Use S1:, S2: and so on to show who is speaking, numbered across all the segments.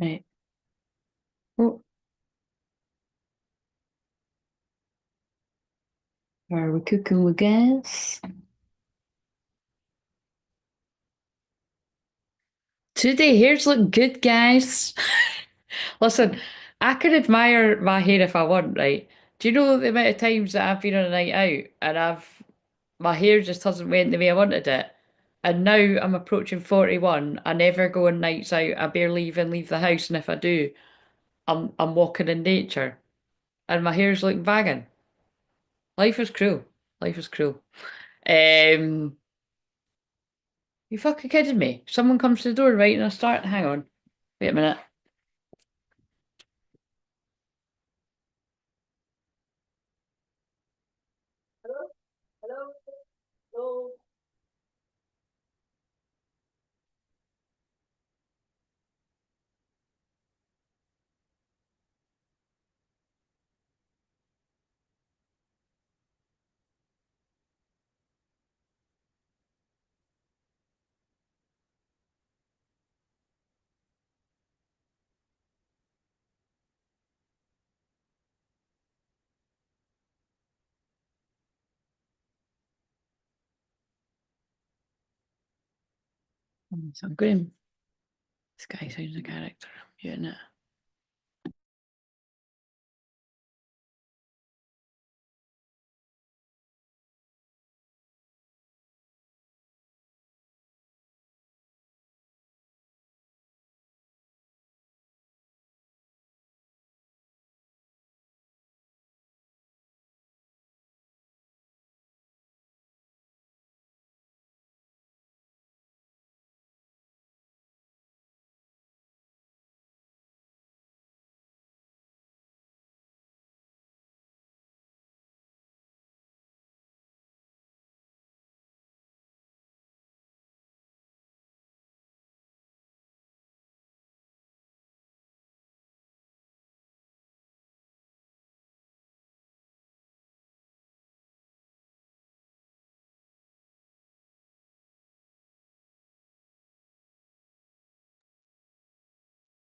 S1: Right. Oh, are we cooking with gas? Today hair's look good, guys. Listen, I can admire my hair if I want, right? Do you know the amount of times that I've been on a night out and my hair just hasn't went the way I wanted it? And now I'm approaching 41. I never go on nights out. I barely even leave the house, and if I do, I'm walking in nature. And my hair's looking banging. Life is cruel. Life is cruel. Um, you fucking kidding me? Someone comes to the door, right, and I start. Hang on. Wait a minute. Hello? Hello? Hello? So I'm going. This guy sounds a character. Yeah, no.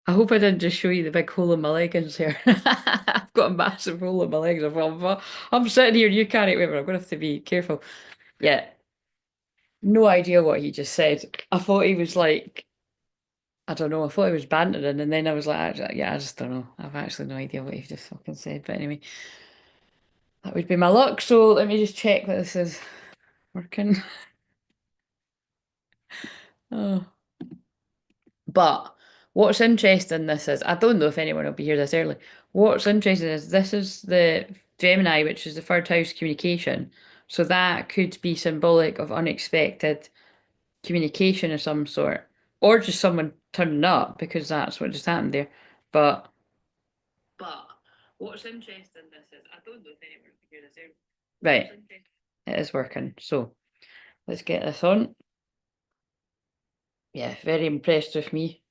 S1: I hope I didn't just show you the big hole in my leggings here. I've got a massive hole in my legs. I'm sitting here, you can't whatever. I'm gonna have to be careful. Yeah, no idea what he just said. I thought he was like, I don't know. I thought he was bantering, and then I was like, yeah, I just don't know. I've actually no idea what he just fucking said. But anyway, that would be my luck. So let me just check that this is working. Oh. But what's interesting this is, I don't know if anyone will be here this early. What's interesting is this is the Gemini, which is the third house communication. So that could be symbolic of unexpected communication of some sort, or just someone turning up because that's what just happened there. But what's interesting this is, I don't know if anyone will be here this early. Right, it is working. So let's get this on. Yeah, very impressed with me.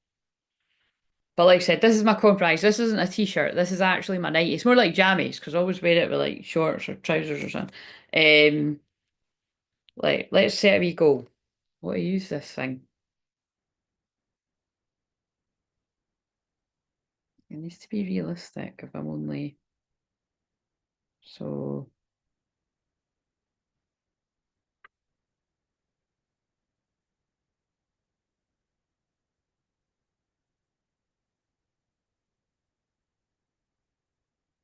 S1: But like I said, this is my compromise. This isn't a t-shirt. This is actually my nightie. It's more like jammies because I always wear it with like shorts or trousers or something. Like let's set a wee goal. What do you use this thing? It needs to be realistic if I'm only so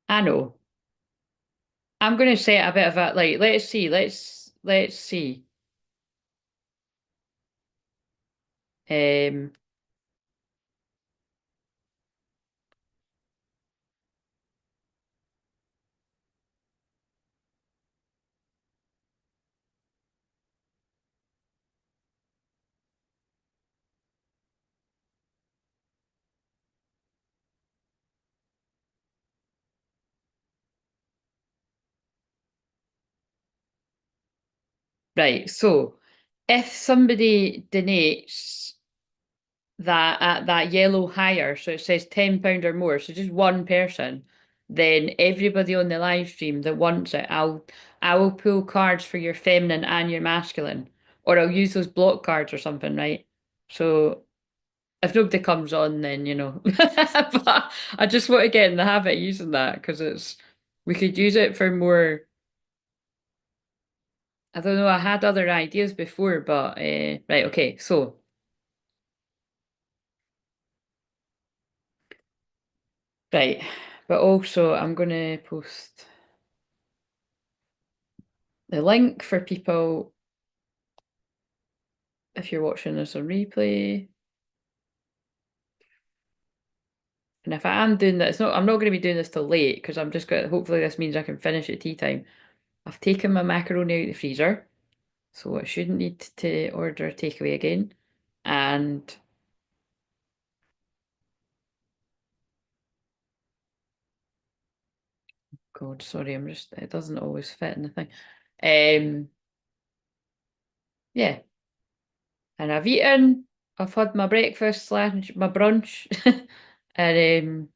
S1: I know. I'm gonna set a bit of a like let's see, let's see. Um right, so if somebody donates that at that yellow higher, so it says £10 or more, so just one person, then everybody on the live stream that wants it, I will pull cards for your feminine and your masculine, or I'll use those block cards or something, right? So if nobody comes on, then you know. But I just want to get in the habit of using that because we could use it for more. I don't know. I had other ideas before, but right, okay. So right, but also I'm gonna post the link for people if you're watching this on replay. And if I am doing that, I'm not going to be doing this till late because I'm just going to, hopefully this means I can finish at tea time. I've taken my macaroni out of the freezer, so I shouldn't need to order a takeaway again. And God, sorry, it doesn't always fit in the thing. Yeah, and I've had my breakfast slash my brunch, and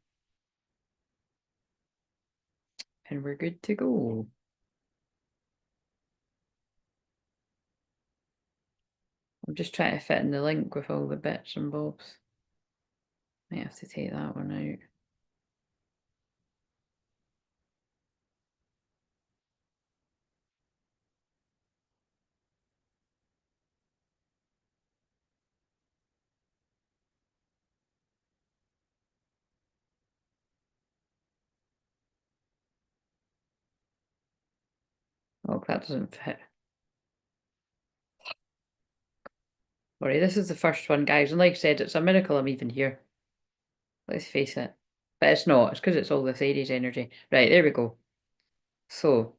S1: and we're good to go. I'm just trying to fit in the link with all the bits and bobs. Might have to take that one out. Oh, that doesn't fit. Sorry, this is the first one, guys, and like I said, it's a miracle I'm even here. Let's face it. But it's not, it's because it's all this Aries energy. Right, there we go. So,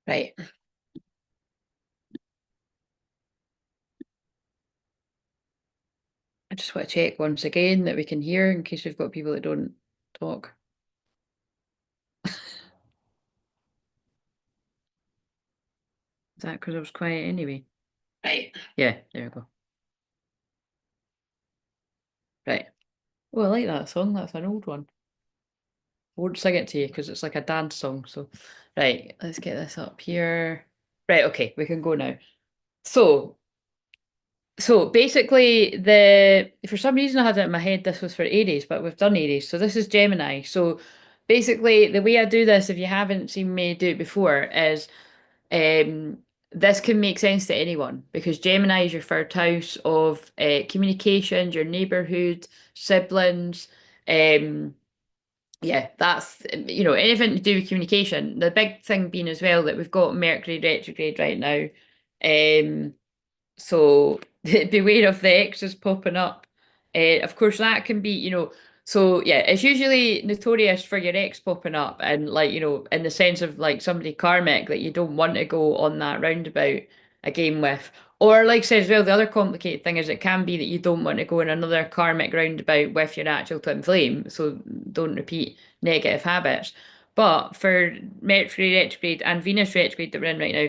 S1: right. I just want to check once again that we can hear in case we've got people that don't talk. Is that because I was quiet anyway? Right. Yeah, there we go. Right. Oh, I like that song. That's an old one. I won't sing it to you because it's like a dance song. So, right, let's get this up here. Right, okay, we can go now. So, so basically, for some reason I had it in my head this was for Aries, but we've done Aries, so this is Gemini. So basically, the way I do this, if you haven't seen me do it before, is um, this can make sense to anyone because Gemini is your third house of communications, your neighborhood, siblings. Um, yeah, that's anything to do with communication. The big thing being as well that we've got Mercury retrograde right now. Um, so beware of the X's popping up. Of course, that can be, so yeah, it's usually notorious for your ex popping up and like, in the sense of like somebody karmic that you don't want to go on that roundabout again with. Or like I said as well, the other complicated thing is it can be that you don't want to go in another karmic roundabout with your actual twin flame. So don't repeat negative habits. But for Mercury retrograde and Venus retrograde that we're in right now,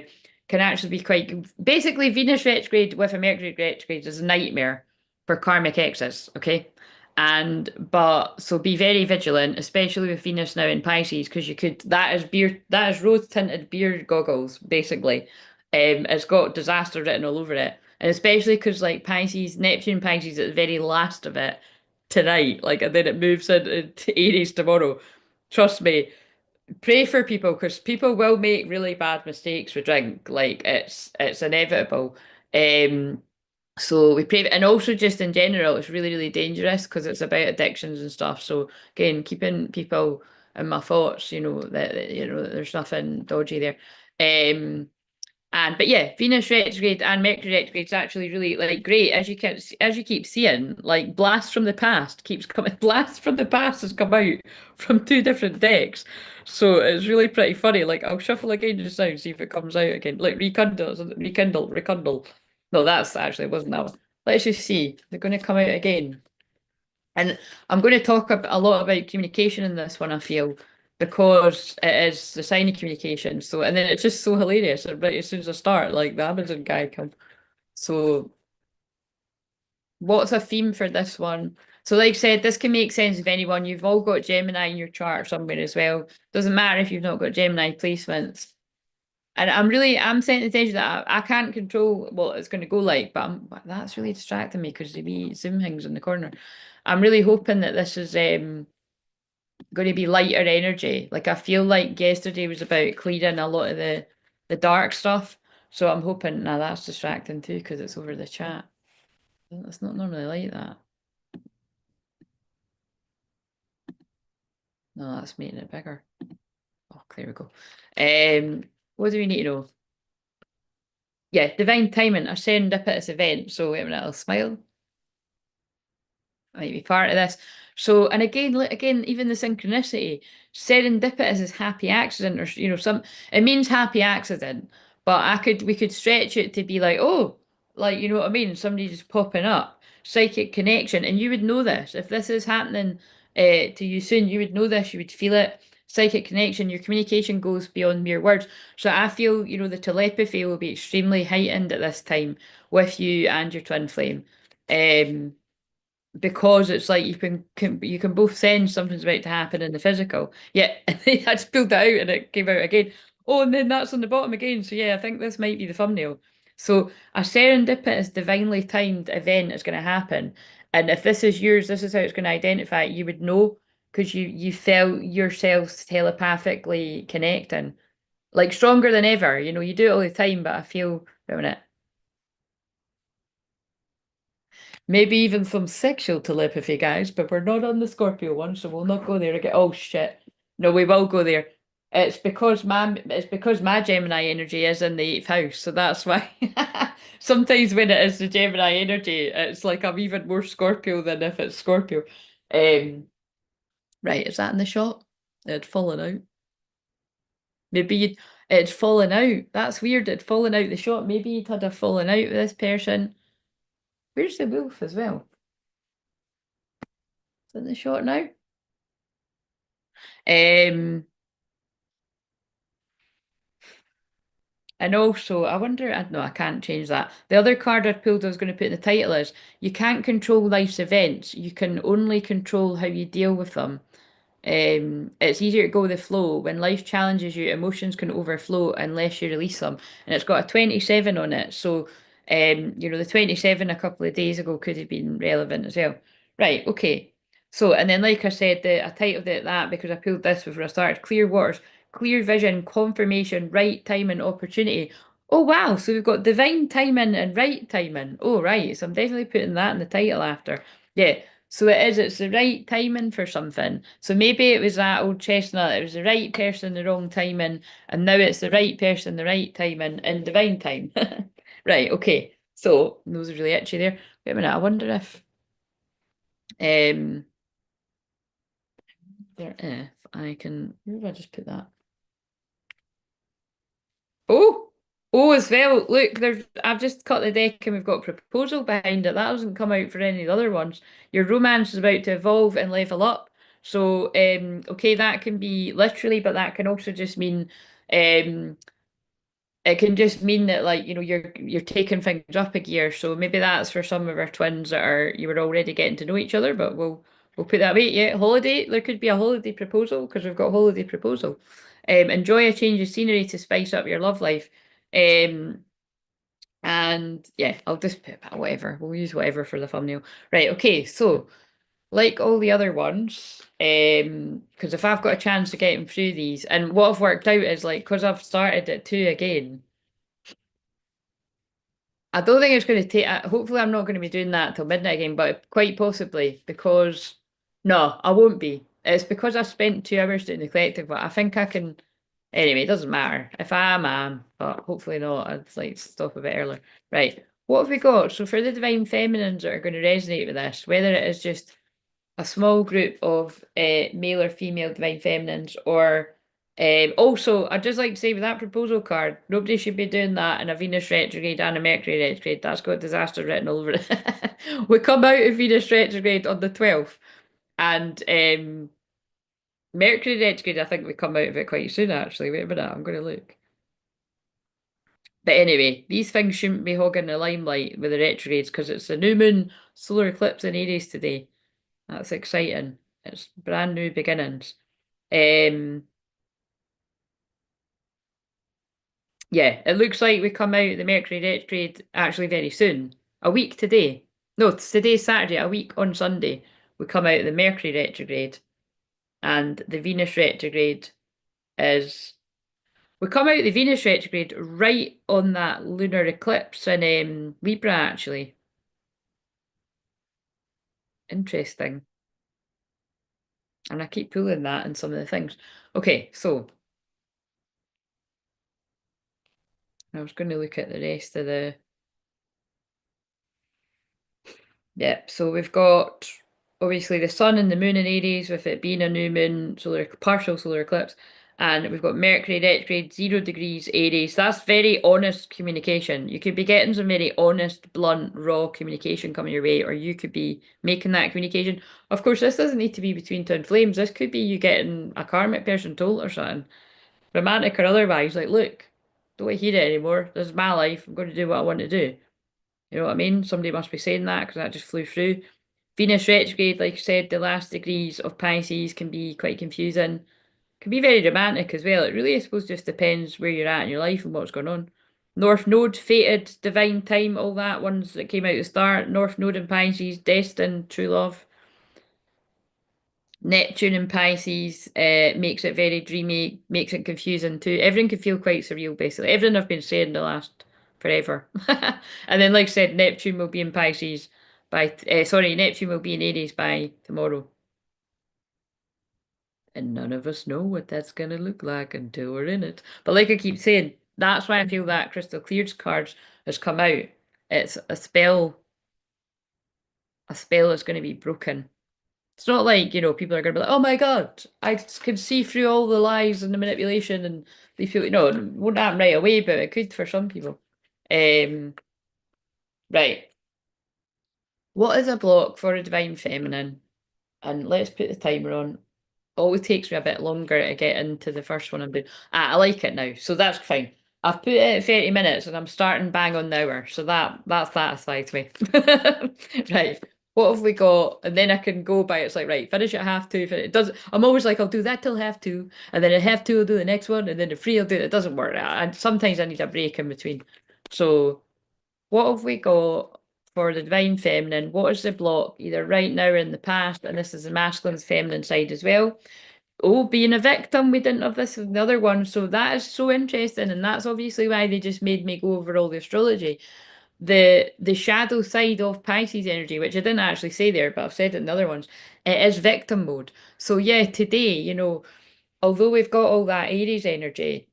S1: can actually be quite basically Venus retrograde with a Mercury retrograde is a nightmare for karmic exes, okay? And but so be very vigilant, especially with Venus now in Pisces, because that is rose tinted beer goggles, basically. It's got disaster written all over it. And especially because like Pisces, Neptune Pisces at the very last of it tonight, like and then it moves into Aries tomorrow. Trust me, pray for people because people will make really bad mistakes with drink. Like it's inevitable. Um, so we pray, and also just in general, it's really really dangerous because it's about addictions and stuff. So again, keeping people in my thoughts, that there's nothing dodgy there. Um, but yeah, Venus retrograde and Mercury retrograde is actually really like great as you keep seeing like blast from the past keeps coming. Blast from the past has come out from two different decks, so it's really pretty funny. Like I'll shuffle again just now and see if it comes out again. Like rekindle. No, that's actually wasn't that one. Let's just see. They're going to come out again. And I'm going to talk a lot about communication in this one, I feel, because it is the sign of communication. So, and then it's just so hilarious. Right as soon as I start, like the Amazon guy comes. So, what's a theme for this one? So, like I said, this can make sense if anyone. You've all got Gemini in your chart somewhere as well. Doesn't matter if you've not got Gemini placements. And I'm setting the attention that I can't control what it's going to go like, but that's really distracting me because the wee Zoom things in the corner. I'm really hoping that this is going to be lighter energy. Like I feel like yesterday was about clearing a lot of the dark stuff. So I'm hoping now that's distracting too because it's over the chat. It's not normally like that. No, that's making it bigger. Oh, there we go. What do we need to know? Yeah, divine timing, a serendipitous event. So wait a minute, I'll smile. Might be part of this. So, and again, even the synchronicity, serendipitous is happy accident, or some. It means happy accident, but we could stretch it to be like, oh, like you know what I mean? Somebody just popping up, psychic connection, and you would know this if this is happening to you soon. You would know this. You would feel it. Psychic connection. Your communication goes beyond mere words. So I feel the telepathy will be extremely heightened at this time with you and your twin flame. Because it's like you can both sense something's about to happen in the physical. Yeah, I just pulled it out and it came out again. Oh, and then that's on the bottom again. So yeah, I think this might be the thumbnail. So a serendipitous, divinely timed event is going to happen, and if this is yours, this is how it's going to identify it. You would know because you felt yourselves telepathically connecting, like stronger than ever. You do it all the time, but I feel wait a minute. Maybe even some sexual telepathy, guys, but we're not on the Scorpio one, so we'll not go there again. Oh shit. No, we will go there. It's because my Gemini energy is in the eighth house, so that's why sometimes when it is the Gemini energy, it's like I'm even more Scorpio than if it's Scorpio. Um, right, is that in the shot? It'd fallen out. Maybe it'd fallen out. That's weird. It'd fallen out the shot. Maybe you'd had a fallen out with this person. Where's the wolf as well? Is it in the shot now? Um, and also, I wonder, no, I can't change that. The other card I pulled I was going to put in the title is you can't control life's events. You can only control how you deal with them. It's easier to go with the flow. When life challenges you, emotions can overflow unless you release them. And it's got a 27 on it. So, the 27 a couple of days ago could have been relevant as well. Right, okay. So, and then like I said, I titled it that because I pulled this before I started. Clear waters, clear vision, confirmation, right time and opportunity. Oh wow, so we've got divine timing and right timing. Oh right, so I'm definitely putting that in the title after. Yeah, so it's the right timing for something. So maybe it was that old chestnut, it was the right person, the wrong timing, and now it's the right person, the right timing, and divine time. Right, okay. So those are really itchy there. Wait a minute, I wonder if um if I can where did I just put that? Oh, oh, as well. Look, I've just cut the deck and we've got proposal behind it. That doesn't come out for any of the other ones. Your romance is about to evolve and level up. So, okay, that can be literally, but that can also just mean, um, it can just mean that like you're taking things up a gear. So maybe that's for some of our twins that are you were already getting to know each other, but we'll put that way. Yeah, holiday. There could be a holiday proposal because we've got holiday proposal. Enjoy a change of scenery to spice up your love life. Um, and yeah, I'll just put whatever. We'll use whatever for the thumbnail. Right. Okay. So like all the other ones, because if I've got a chance to get them through these, and what I've worked out is like because I've started at two again. I don't think it's going to take. Hopefully, I'm not going to be doing that till midnight again, but quite possibly because no, I won't be. It's because I spent 2 hours doing the collective, but I think I can. Anyway, it doesn't matter. If I am, I am, but hopefully not. I'd like to stop a bit earlier. Right. What have we got? So for the divine feminines that are going to resonate with this, whether it is just a small group of male or female divine feminines, or also, I'd just like to say with that proposal card, nobody should be doing that in a Venus retrograde and a Mercury retrograde. That's got disaster written all over it. We come out of Venus retrograde on the 12th, and Mercury retrograde, I think we come out of it quite soon, actually. Wait a minute, I'm going to look. But anyway, these things shouldn't be hogging the limelight with the retrogrades because it's a new moon solar eclipse in Aries today. That's exciting. It's brand new beginnings. Um, yeah, it looks like we come out of the Mercury retrograde actually very soon. A week today. No, today's Saturday, a week on Sunday. We come out of the Mercury retrograde, and the Venus retrograde is we come out of the Venus retrograde right on that lunar eclipse in Libra, actually. Interesting. And I keep pulling that in some of the things. Okay, so I was going to look at the rest of the. Yep, so we've got obviously the sun and the moon in Aries, with it being a new moon, solar partial solar eclipse, and we've got Mercury retrograde, 0 degrees Aries. That's very honest communication. You could be getting some very honest, blunt, raw communication coming your way, or you could be making that communication. Of course, this doesn't need to be between twin flames. This could be you getting a karmic person told or something, romantic or otherwise. Like, look, don't want to hear it anymore. This is my life. I'm going to do what I want to do. You know what I mean? Somebody must be saying that because that just flew through. Venus retrograde, like I said, the last degrees of Pisces can be quite confusing. Can be very romantic as well. It really, I suppose, just depends where you're at in your life and what's going on. North Node, fated, divine time, all that ones that came out at the start. North Node in Pisces, destined, true love. Neptune in Pisces makes it very dreamy, makes it confusing too. Everything can feel quite surreal, basically. Everything I've been saying the last forever. And then, like I said, Neptune will be in Pisces by, sorry, Neptune will be in Aries by tomorrow. And none of us know what that's going to look like until we're in it. But like I keep saying, that's why I feel that Crystal Clear's cards has come out. It's a spell is going to be broken. It's not like, people are going to be like, oh my God, I can see through all the lies and the manipulation and they feel, no, it won't happen right away, but it could for some people. Um, right. What is a block for a divine feminine? And let's put the timer on. Always takes me a bit longer to get into the first one I'm doing. I like it now, so that's fine. I've put it at 30 minutes and I'm starting bang on the hour, so that satisfies me. Right. What have we got? And then I can go by it's like, right, finish at half two. It does I'm always like, I'll do that till half two, and then at half two I'll do the next one, and then at three I'll do it. It doesn't work. And sometimes I need a break in between. So what have we got for the divine feminine? What is the block, either right now or in the past? And this is the masculine feminine side as well. Oh, being a victim, we didn't have this in the other one. So that is so interesting. And that's obviously why they just made me go over all the astrology. The shadow side of Pisces energy, which I didn't actually say there, but I've said it in the other ones, it is victim mode. So yeah, today, although we've got all that Aries energy,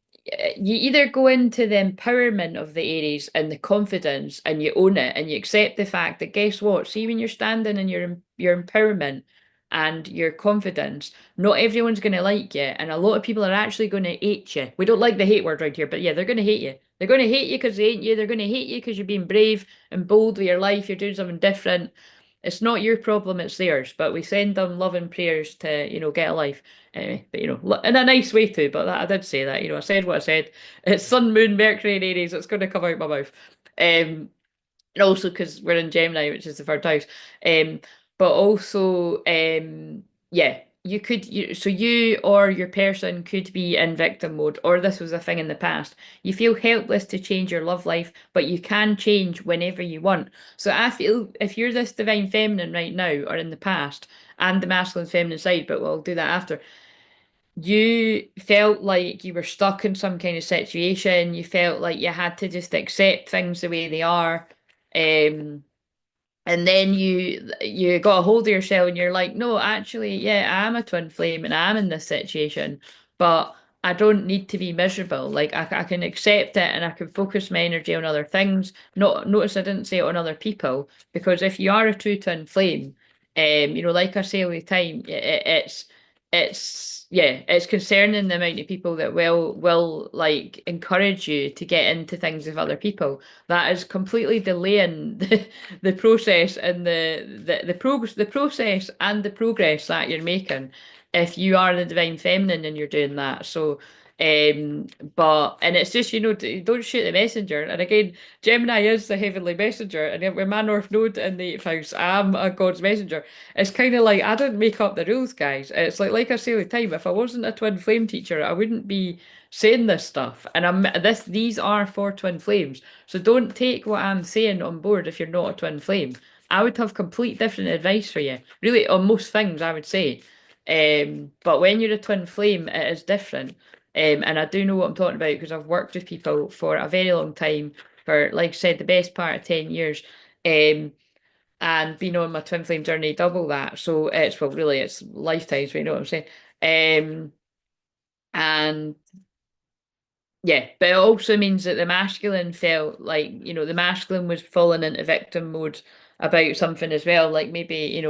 S1: you either go into the empowerment of the Aries and the confidence and you own it and you accept the fact that guess what? See when you're standing in your empowerment and your confidence, not everyone's going to like you, and a lot of people are actually going to hate you. We don't like the hate word right here, but yeah, they're going to hate you. They're going to hate you because they ain't you. They're going to hate you because you're being brave and bold with your life. You're doing something different. It's not your problem, it's theirs. But we send them love and prayers to, get a life. Anyway, but in a nice way too. But I did say that, I said what I said. It's Sun, Moon, Mercury, and Aries. It's going to come out my mouth. Um, and also because we're in Gemini, which is the third house. Um, but also, yeah, so you or your person could be in victim mode, or this was a thing in the past. You feel helpless to change your love life, but you can change whenever you want. So I feel if you're this divine feminine right now, or in the past, and the masculine feminine side, but we'll do that after. You felt like you were stuck in some kind of situation. You felt like you had to just accept things the way they are. Um, and then you got a hold of yourself and you're like, no, actually, yeah, I'm a twin flame and I'm in this situation, but I don't need to be miserable. Like I can accept it and I can focus my energy on other things. Not notice I didn't say it on other people, because if you are a true twin flame, like I say all the time, it's concerning the amount of people that will like encourage you to get into things with other people. That is completely delaying the process and the process and the progress that you're making if you are the divine feminine and you're doing that. So But and it's just, don't shoot the messenger. And again, Gemini is the heavenly messenger, and with my North Node in the eighth house, I'm a God's messenger. It's kind of like I didn't make up the rules, guys. It's like I say all the time, if I wasn't a twin flame teacher, I wouldn't be saying this stuff. And these are for twin flames. So don't take what I'm saying on board if you're not a twin flame. I would have complete different advice for you. Really, on most things, I would say. But when you're a twin flame, it is different. And I do know what I'm talking about because I've worked with people for a very long time, for, like I said, the best part of 10 years. And been on my twin flame journey double that. So well, really, it's lifetimes, but you know what I'm saying? And yeah, but it also means that the masculine felt like, the masculine was falling into victim mode about something as well. Like maybe,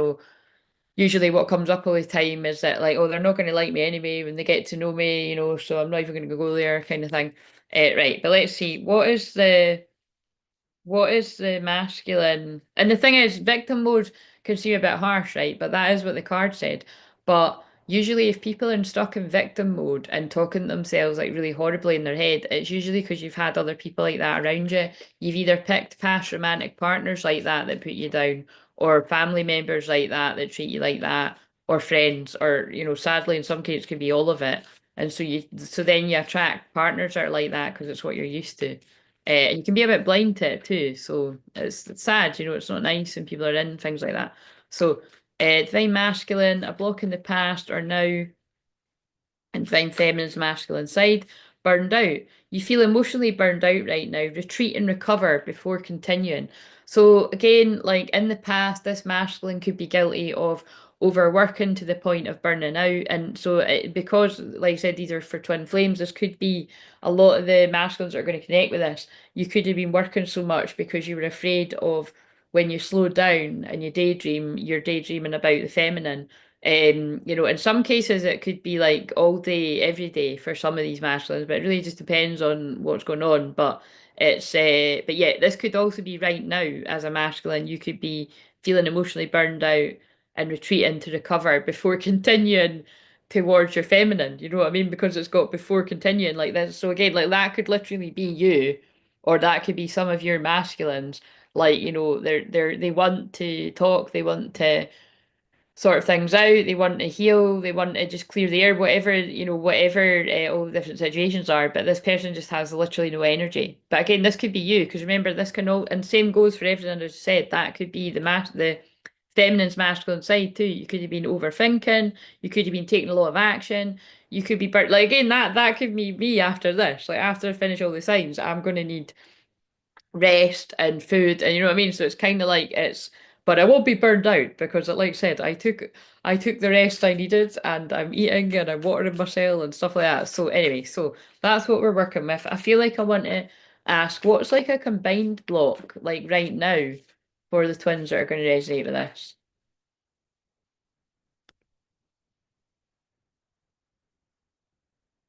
S1: usually what comes up all the time is that like, oh, they're not going to like me anyway when they get to know me, so I'm not even going to go there kind of thing. Right, but let's see. What is the masculine? And the thing is, victim mode can seem a bit harsh, right? But that is what the card said. But usually, if people are stuck in victim mode and talking to themselves like really horribly in their head, it's usually because you've had other people like that around you. You've either picked past romantic partners like that put you down, or family members like that treat you like that, or friends, or sadly, in some cases, it can be all of it. And so then you attract partners that are like that because it's what you're used to. You can be a bit blind to it too, so it's sad, it's not nice when people are in things like that. So, divine masculine, a block in the past or now, and divine feminine's masculine side, burned out. You feel emotionally burned out right now. Retreat and recover before continuing. So again, like in the past, this masculine could be guilty of overworking to the point of burning out. And so because, like I said, these are for twin flames, this could be a lot of the masculines that are going to connect with this. You could have been working so much because you were afraid of when you slow down and you daydream, you're daydreaming about the feminine. In some cases it could be like all day, every day for some of these masculines, but it really just depends on what's going on. But yeah, this could also be right now as a masculine. You could be feeling emotionally burned out and retreating to recover before continuing towards your feminine. You know what I mean? Because it's got before continuing like this. So again, like that could literally be you, or that could be some of your masculines. Like, they want to talk, they want to sort things out. They want to heal. They want to just clear the air, whatever all the different situations are. But this person just has literally no energy. But again, this could be you because remember, this can all, and same goes for everything I just said. That could be the feminine's masculine side too. You could have been overthinking. You could have been taking a lot of action. You could be burnt. Like again, that could be me after this. Like after I finish all the signs, I'm going to need rest and food, and you know what I mean. So it's kind of like but I won't be burned out because, like I said, I took the rest I needed, and I'm eating and I'm watering myself and stuff like that. So anyway, so that's what we're working with. I feel like I want to ask what's like a combined block like right now for the twins that are going to resonate with this.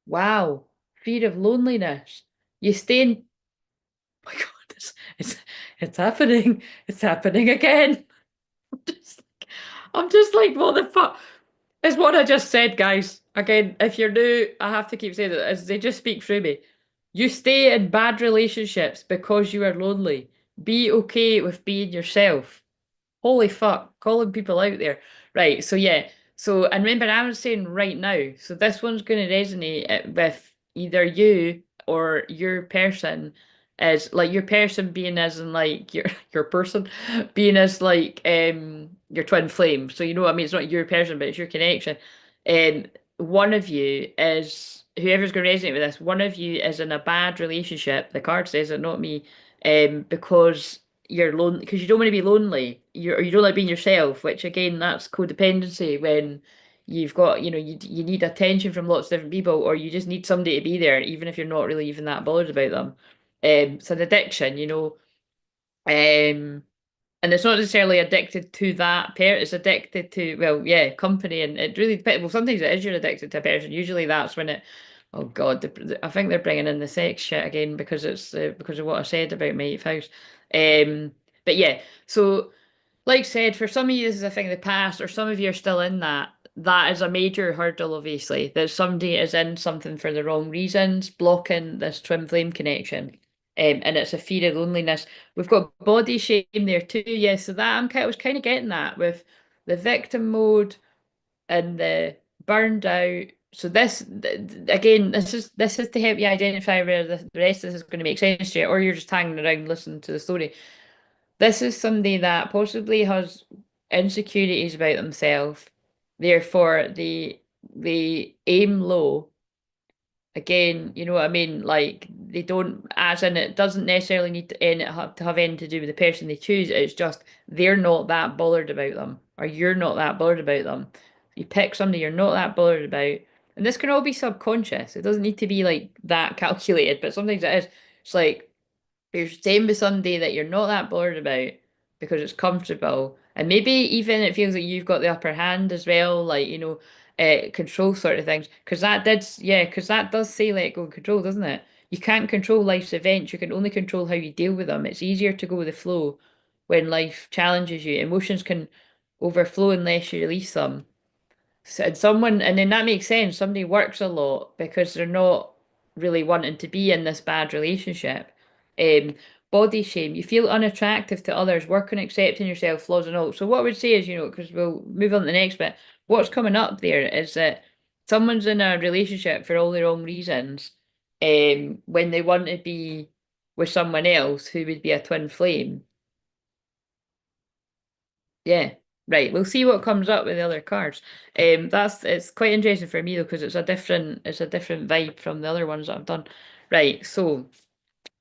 S1: Wow, fear of loneliness. You stay in. Oh my God, it's it's happening. It's happening again. Just I'm just like, what the fuck? It's what I just said, guys. Again, if you're new, I have to keep saying it as they just speak through me. You stay in bad relationships because you are lonely. Be okay with being yourself. Holy fuck, calling people out there. Right, so yeah. So, and remember, I was saying right now, so this one's going to resonate with either you or your person, as like your person being as in like your person being as like your twin flame. So you know what I mean? It's not your person, but it's your connection. Um, one of you is whoever's going to resonate with this. One of you is in a bad relationship. The card says it, not me. Because you're lonely because you don't want to be lonely. You don't like being yourself, which again, that's codependency when you've got, you need attention from lots of different people, or you just need somebody to be there, even if you're not really even that bothered about them. It's an addiction, and it's not necessarily addicted to that pair. It's addicted to, well, yeah, company, and it really depends. Well, sometimes it is you're addicted to a person. Usually that's when it. Oh God, I think they're bringing in the sex shit again because it's because of what I said about my eighth house. But yeah, so like I said, for some of you this is a thing of the past, or some of you are still in that. that is a major hurdle, obviously, that somebody is in something for the wrong reasons, blocking this twin flame connection. And it's a fear of loneliness. We've got body shame there too. Yeah, so that I was kind of getting that with the victim mode and the burned out. So again, this is to help you identify where the rest of this is going to make sense to you, or you're just hanging around listening to the story. This is somebody that possibly has insecurities about themselves, therefore they aim low. Again, you know what I mean? Like they don't, as in it doesn't necessarily need to have anything to do with the person they choose. It's just they're not that bothered about them, or you're not that bothered about them. You pick somebody you're not that bothered about, and this can all be subconscious. It doesn't need to be like that calculated, but sometimes it is. It's like you're staying with somebody that you're not that bothered about because it's comfortable. And maybe even it feels like you've got the upper hand as well, like, control sort of things. Because that does say let go and control, doesn't it? You can't control life's events, you can only control how you deal with them. It's easier to go with the flow when life challenges you. Emotions can overflow unless you release them. And then that makes sense. Somebody works a lot because they're not really wanting to be in this bad relationship. Um, Body shame. You feel unattractive to others. Work on accepting yourself, flaws and all. So what I would say is, because we'll move on to the next bit. What's coming up there is that someone's in a relationship for all the wrong reasons. When they want to be with someone else who would be a twin flame. Yeah, right. We'll see what comes up with the other cards. It's quite interesting for me though because it's a different vibe from the other ones that I've done. Right. So,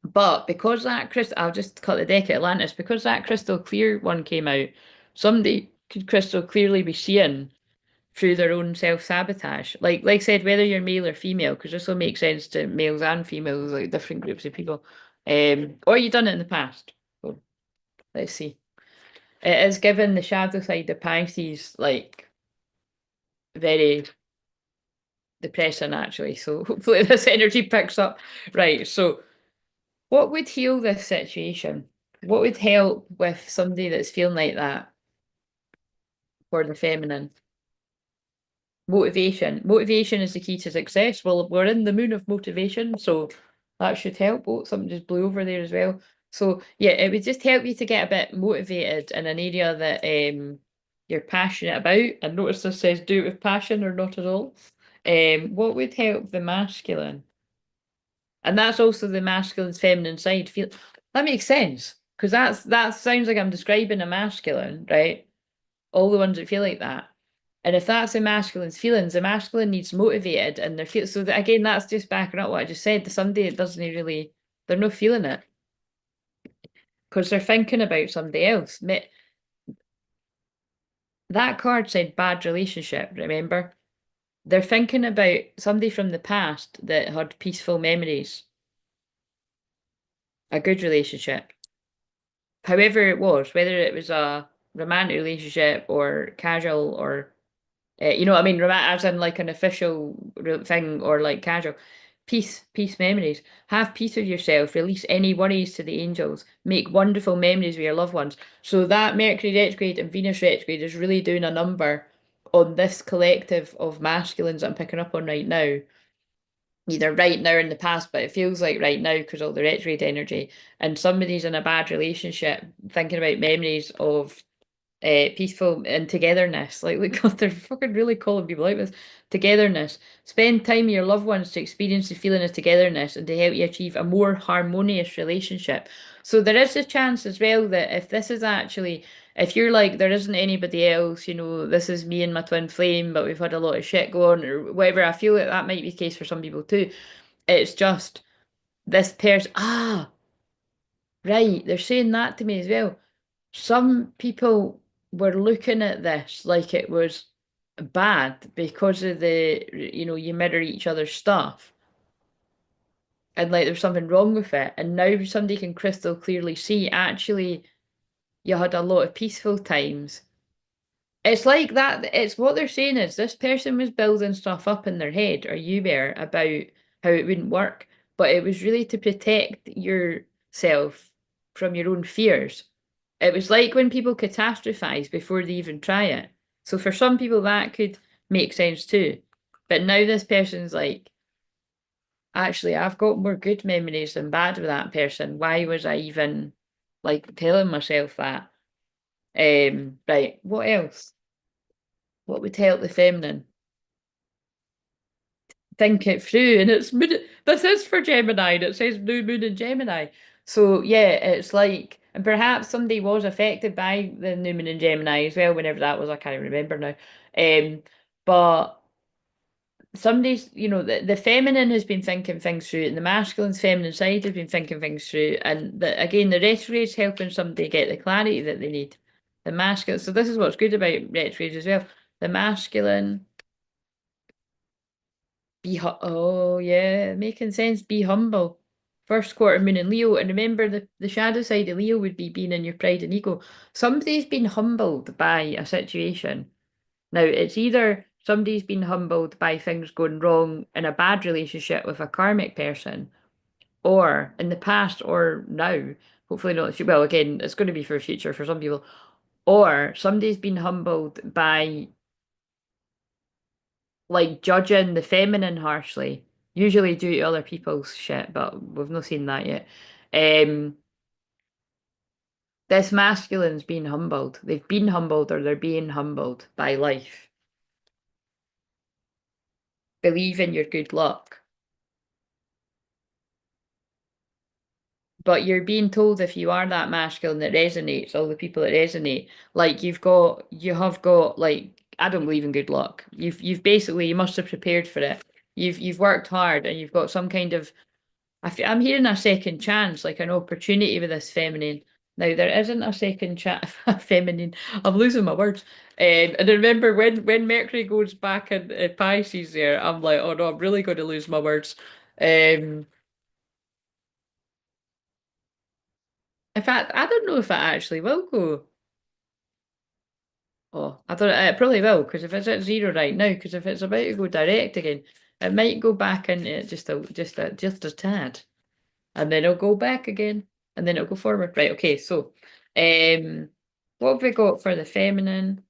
S1: but because that crystal, I'll just cut the deck at Atlantis because that crystal clear one came out. Somebody could crystal clearly be seeing through their own self-sabotage. Like I said, whether you're male or female, because this will make sense to males and females, like different groups of people. Or you've done it in the past. So let's see. It is given the shadow side of Pisces, like very depressing actually. So hopefully this energy picks up. Right. So what would heal this situation? What would help with somebody that's feeling like that for the feminine? Motivation. Motivation is the key to success. Well, we're in the moon of motivation, so that should help. Oh, something just blew over there as well. So yeah, it would just help you to get a bit motivated in an area that you're passionate about. And notice this says do it with passion or not at all. What would help the masculine? And that's also the masculine's feminine side. Feel that makes sense because that sounds like I'm describing a masculine, right? All the ones that feel like that. And if that's the masculine's feelings, the masculine needs motivated and they're feel so that, again, that's just backing up what I just said. To somebody that doesn't really, they're not feeling it because they're thinking about somebody else. That card said bad relationship, remember? They're thinking about somebody from the past that had peaceful memories, a good relationship. However it was, whether it was a romantic relationship or casual or you know what I mean? As in like an official thing or like casual. Peace memories. Have peace with yourself. Release any worries to the angels. Make wonderful memories with your loved ones. So that Mercury retrograde and Venus retrograde is really doing a number on this collective of masculines that I'm picking up on right now. Either right now or in the past, but it feels like right now because of the retrograde energy. And somebody's in a bad relationship, thinking about memories of peaceful and togetherness. Like, look, God, they're fucking really calling people out with togetherness. Spend time with your loved ones to experience the feeling of togetherness and to help you achieve a more harmonious relationship. So there is a chance as well that if this is actually, if you're like, there isn't anybody else, this is me and my twin flame, but we've had a lot of shit go on or whatever, I feel like that might be the case for some people too. It's just this person, right, they're saying that to me as well. Some people were looking at this like it was bad because of you mirror each other's stuff and like there's something wrong with it. And now somebody can crystal clearly see actually you had a lot of peaceful times. It's like that. It's what they're saying is this person was building stuff up in their head, or you were, about how it wouldn't work, but it was really to protect yourself from your own fears. It was like when people catastrophize before they even try it. So for some people, that could makes sense too. But now this person's like, actually, I've got more good memories than bad with that person. Why was I even like telling myself that? Right, what else? What would help the feminine? Think it through. And it's moon. This is for Gemini, and it says new moon in Gemini. So yeah, it's like, and perhaps somebody was affected by the new moon in Gemini as well, whenever that was, I can't even remember now. But somebody's, the feminine has been thinking things through, and the masculine's feminine side has been thinking things through, and again, the retrograde's helping somebody get the clarity that they need. The masculine, so this is what's good about retrogrades as well. The masculine, oh yeah, making sense. Be humble. First quarter moon in Leo, and remember the shadow side of Leo would be being in your pride and ego. Somebody's been humbled by a situation. Now, it's either somebody's been humbled by things going wrong in a bad relationship with a karmic person, or in the past, or now. Hopefully not. Well, again, it's going to be for the future for some people. Or somebody's been humbled by like judging the feminine harshly, usually due to other people's shit, but we've not seen that yet. Um, this masculine's been humbled. They've been humbled or they're being humbled by life. Believe in your good luck. But you're being told if you are that masculine that resonates, all the people that resonate, like you have got like, I don't believe in good luck. You've basically, you must have prepared for it. You've worked hard and you've got some kind of, I'm hearing a second chance, like an opportunity with this feminine. Now there isn't a second chance, feminine. I'm losing my words. And I remember when Mercury goes back in Pisces there, I'm like, oh no, I'm really going to lose my words. Um, in fact, I don't know if it actually will go. Oh, I thought it probably will, because if it's at zero right now, because if it's about to go direct again, it might go back into it just a tad, and then it'll go back again, and then it'll go forward. Right, okay, so what have we got for the feminine?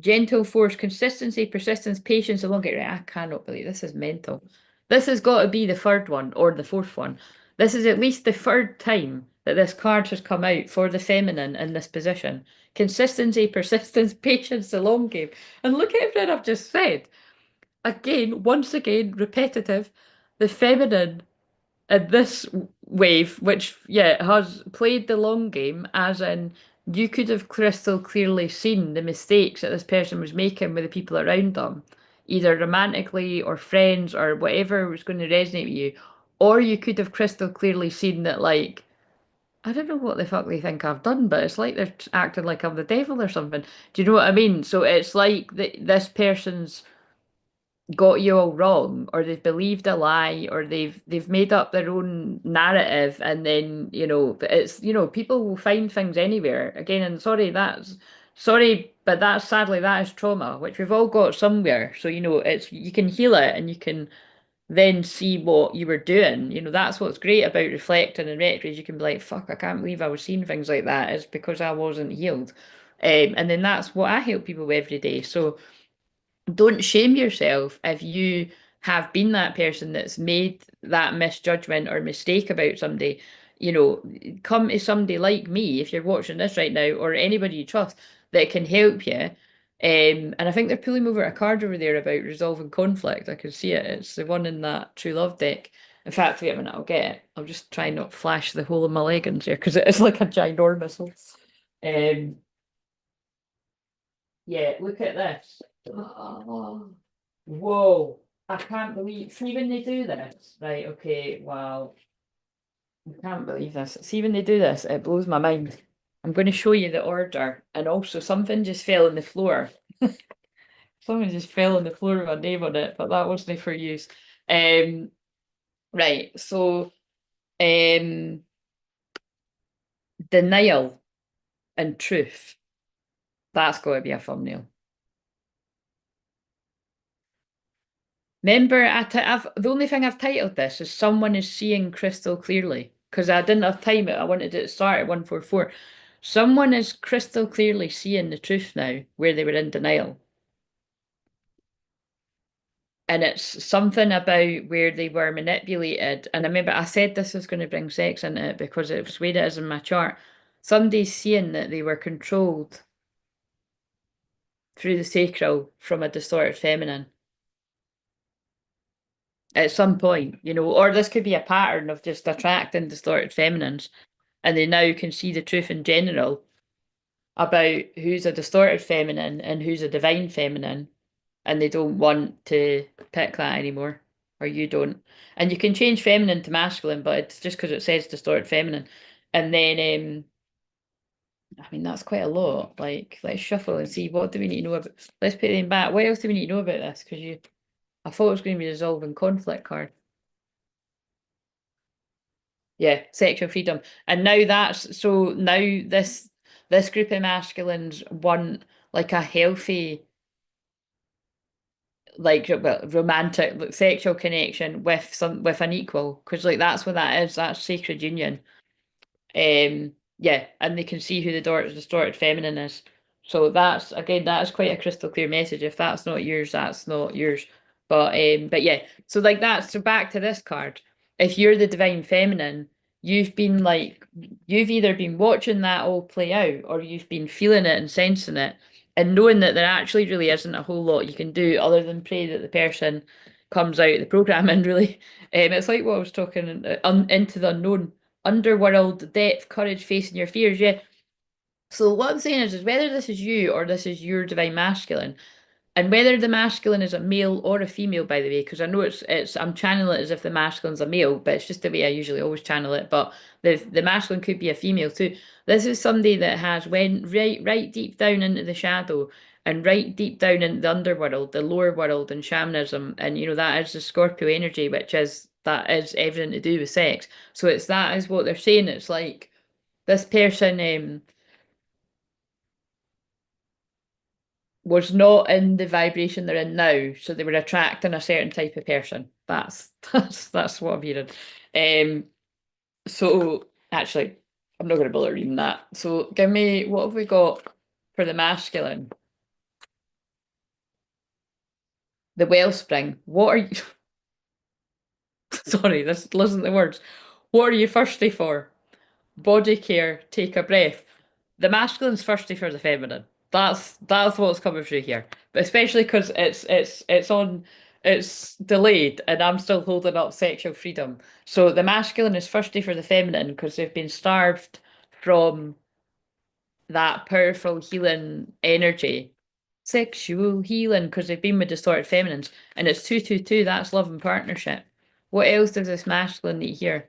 S1: Gentle force, consistency, persistence, patience, along it. Right, I cannot believe this is mental. This has got to be the third one or the fourth one. This is at least the third time that this card has come out for the feminine in this position. Consistency, persistence, patience, the long game. And look at everything I've just said. Again, once again, repetitive. The feminine this wave, which yeah has played the long game, as in you could have crystal clearly seen the mistakes that this person was making with the people around them, either romantically or friends or whatever was going to resonate with you, or you could have crystal clearly seen that like. I don't know what the fuck they think I've done, but it's like they're acting like I'm the devil or something. Do you know what I mean? So it's like this person's got you all wrong, or they've believed a lie, or they've made up their own narrative, and then it's people will find things anywhere again. And sorry, but that's sadly that is trauma, which we've all got somewhere. So it's you can heal it, and you can then see what you were doing. That's what's great about reflecting and retro is you can be like, fuck, I can't believe I was seeing things like that. It's because I wasn't healed. And then that's what I help people with every day. So don't shame yourself if you have been that person that's made that misjudgment or mistake about somebody. Come to somebody like me if you're watching this right now, or anybody you trust that can help you. And I think they're pulling over a card over there about resolving conflict. I can see it. It's the one in that True Love deck. In fact, wait a minute, I'll get it. I'll just try not flash the whole of my leggings here because it is like a ginormous one. Um, yeah, look at this. Oh, whoa. I can't believe, see when they do this. Right, okay, wow. I can't believe this. See when they do this, it blows my mind. I'm going to show you the order. And also, something just fell on the floor. Something just fell on the floor with my name on it, but that wasn't for use. Um, right, so um, denial and truth. That's got to be a thumbnail. Remember, I've the only thing I've titled this is "Someone is seeing crystal clearly" because I didn't have time. I wanted it to start at 144. Someone is crystal clearly seeing the truth now where they were in denial. And it's something about where they were manipulated. And I remember I said this was going to bring sex into it because it's the way it is in my chart. Somebody's seeing that they were controlled through the sacral from a distorted feminine at some point, or this could be a pattern of just attracting distorted feminines, and they now can see the truth in general about who's a distorted feminine and who's a divine feminine, and they don't want to pick that anymore, or you don't. And you can change feminine to masculine, but it's just because it says distorted feminine. And then, I mean, that's quite a lot. Like, let's shuffle and see what do we need to know about. Let's put them back. What else do we need to know about this? Because I thought it was going to be resolving conflict card. Yeah, sexual freedom. And now now this group of masculines want like a healthy, like, well, romantic, like, sexual connection with an equal, because like that's what that is. That's sacred union. Yeah, and they can see who the distorted feminine is. So that's again, that is quite a crystal clear message. If that's not yours, that's not yours. But yeah, so like that's so back to this card. If you're the divine feminine, you've been like you've either been watching that all play out or you've been feeling it and sensing it and knowing that there actually really isn't a whole lot you can do other than pray that the person comes out of the program and really it's like what I was talking into the unknown underworld, depth, courage, facing your fears. Yeah. So what I'm saying is whether this is you or this is your divine masculine, and whether the masculine is a male or a female, by the way, because I know it's I'm channeling it as if the masculine's a male, but it's just the way I usually always channel it. But the masculine could be a female too. This is somebody that has went right deep down into the shadow and right deep down into the underworld, the lower world and shamanism, and that is the Scorpio energy, which is that is everything to do with sex. So it's that is what they're saying. It's like this person was not in the vibration they're in now, so they were attracting a certain type of person. That's what I'm hearing. Um, so actually, I'm not going to bother reading that. So give me what have we got for the masculine? The wellspring. What are you? Sorry, this listen to the words. What are you thirsty for? Body care. Take a breath. The masculine's thirsty for the feminine. That's what's coming through here. But especially because it's delayed and I'm still holding up sexual freedom. So the masculine is thirsty for the feminine because they've been starved from that powerful healing energy. Sexual healing because they've been with distorted feminines. And it's 222, that's love and partnership. What else does this masculine need here?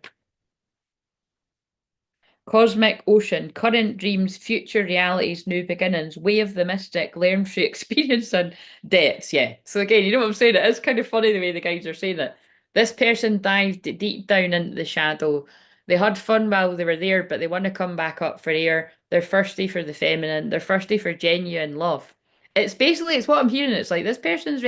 S1: Cosmic ocean, current dreams, future realities, new beginnings, way of the mystic, learn through experience and depths. Yeah. So again, you know what I'm saying? It is kind of funny the way the guys are saying it. This person dived deep down into the shadow. They had fun while they were there, but they want to come back up for air. They're thirsty for the feminine. They're thirsty for genuine love. It's what I'm hearing. It's like this person's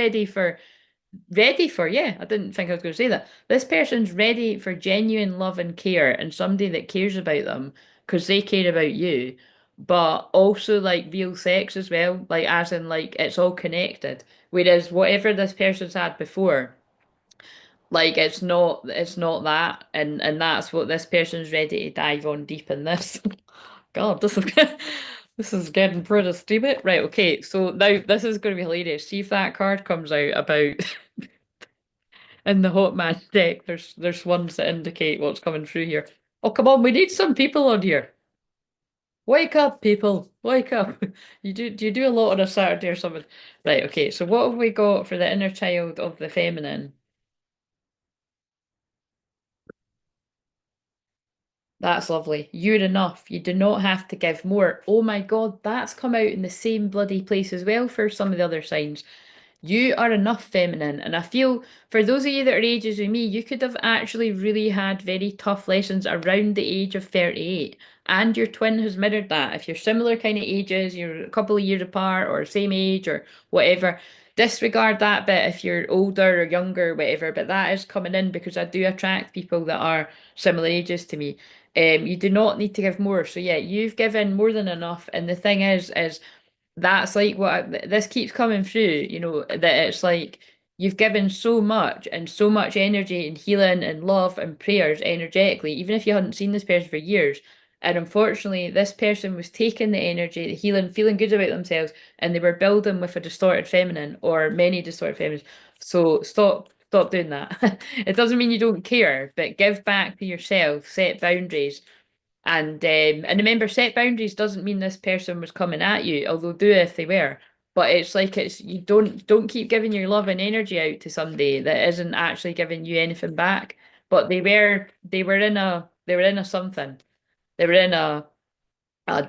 S1: yeah, I didn't think I was going to say that. This person's ready for genuine love and care and somebody that cares about them because they care about you, but also like real sex as well, like as in like it's all connected. Whereas whatever this person's had before, like it's not that, and that's what this person's ready to dive on deep in this. God, this is this is getting pretty stupid. Right, okay, so now this is going to be hilarious. See if that card comes out about in the Hot Man deck, there's ones that indicate what's coming through here. Oh, come on, we need some people on here. Wake up, people. Wake up. Do you do a lot on a Saturday or something? Right, okay, so what have we got for the inner child of the feminine? That's lovely. You're enough. You do not have to give more. Oh my God, that's come out in the same bloody place as well for some of the other signs. You are enough feminine. And I feel for those of you that are ages with me, you could have actually really had very tough lessons around the age of 38. And your twin has mirrored that. If you're similar kind of ages, you're a couple of years apart or same age or whatever, disregard that bit if you're older or younger, whatever. But that is coming in because I do attract people that are similar ages to me. You do not need to give more. So yeah, you've given more than enough. And the thing is that's like this keeps coming through, that it's like you've given so much and so much energy and healing and love and prayers energetically, even if you hadn't seen this person for years. And unfortunately, this person was taking the energy, the healing, feeling good about themselves, and they were building with a distorted feminine or many distorted feminines. So stop doing that. It doesn't mean you don't care, but give back to yourself, set boundaries, and remember, set boundaries doesn't mean this person was coming at you, although do if they were. But it's like it's you don't keep giving your love and energy out to somebody that isn't actually giving you anything back. But they were in a something. They were in a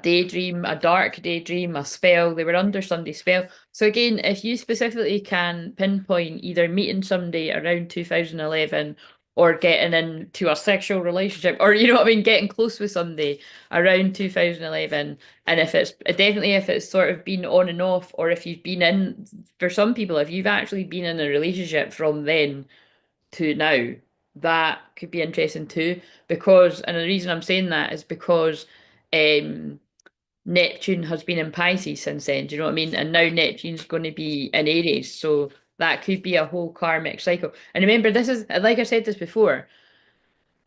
S1: daydream, a dark daydream, a spell. They were under somebody's spell. So again, if you specifically can pinpoint either meeting somebody around 2011 or getting into a sexual relationship, or you know what I mean, getting close with somebody around 2011, and if it's definitely if it's sort of been on and off, or if you've been in, for some people, if you've actually been in a relationship from then to now, that could be interesting too. Because, and the reason I'm saying that is because um Neptune has been in Pisces since then. Do you know what I mean? And now Neptune's going to be in Aries, so that could be a whole karmic cycle. And remember, this is like I said this before.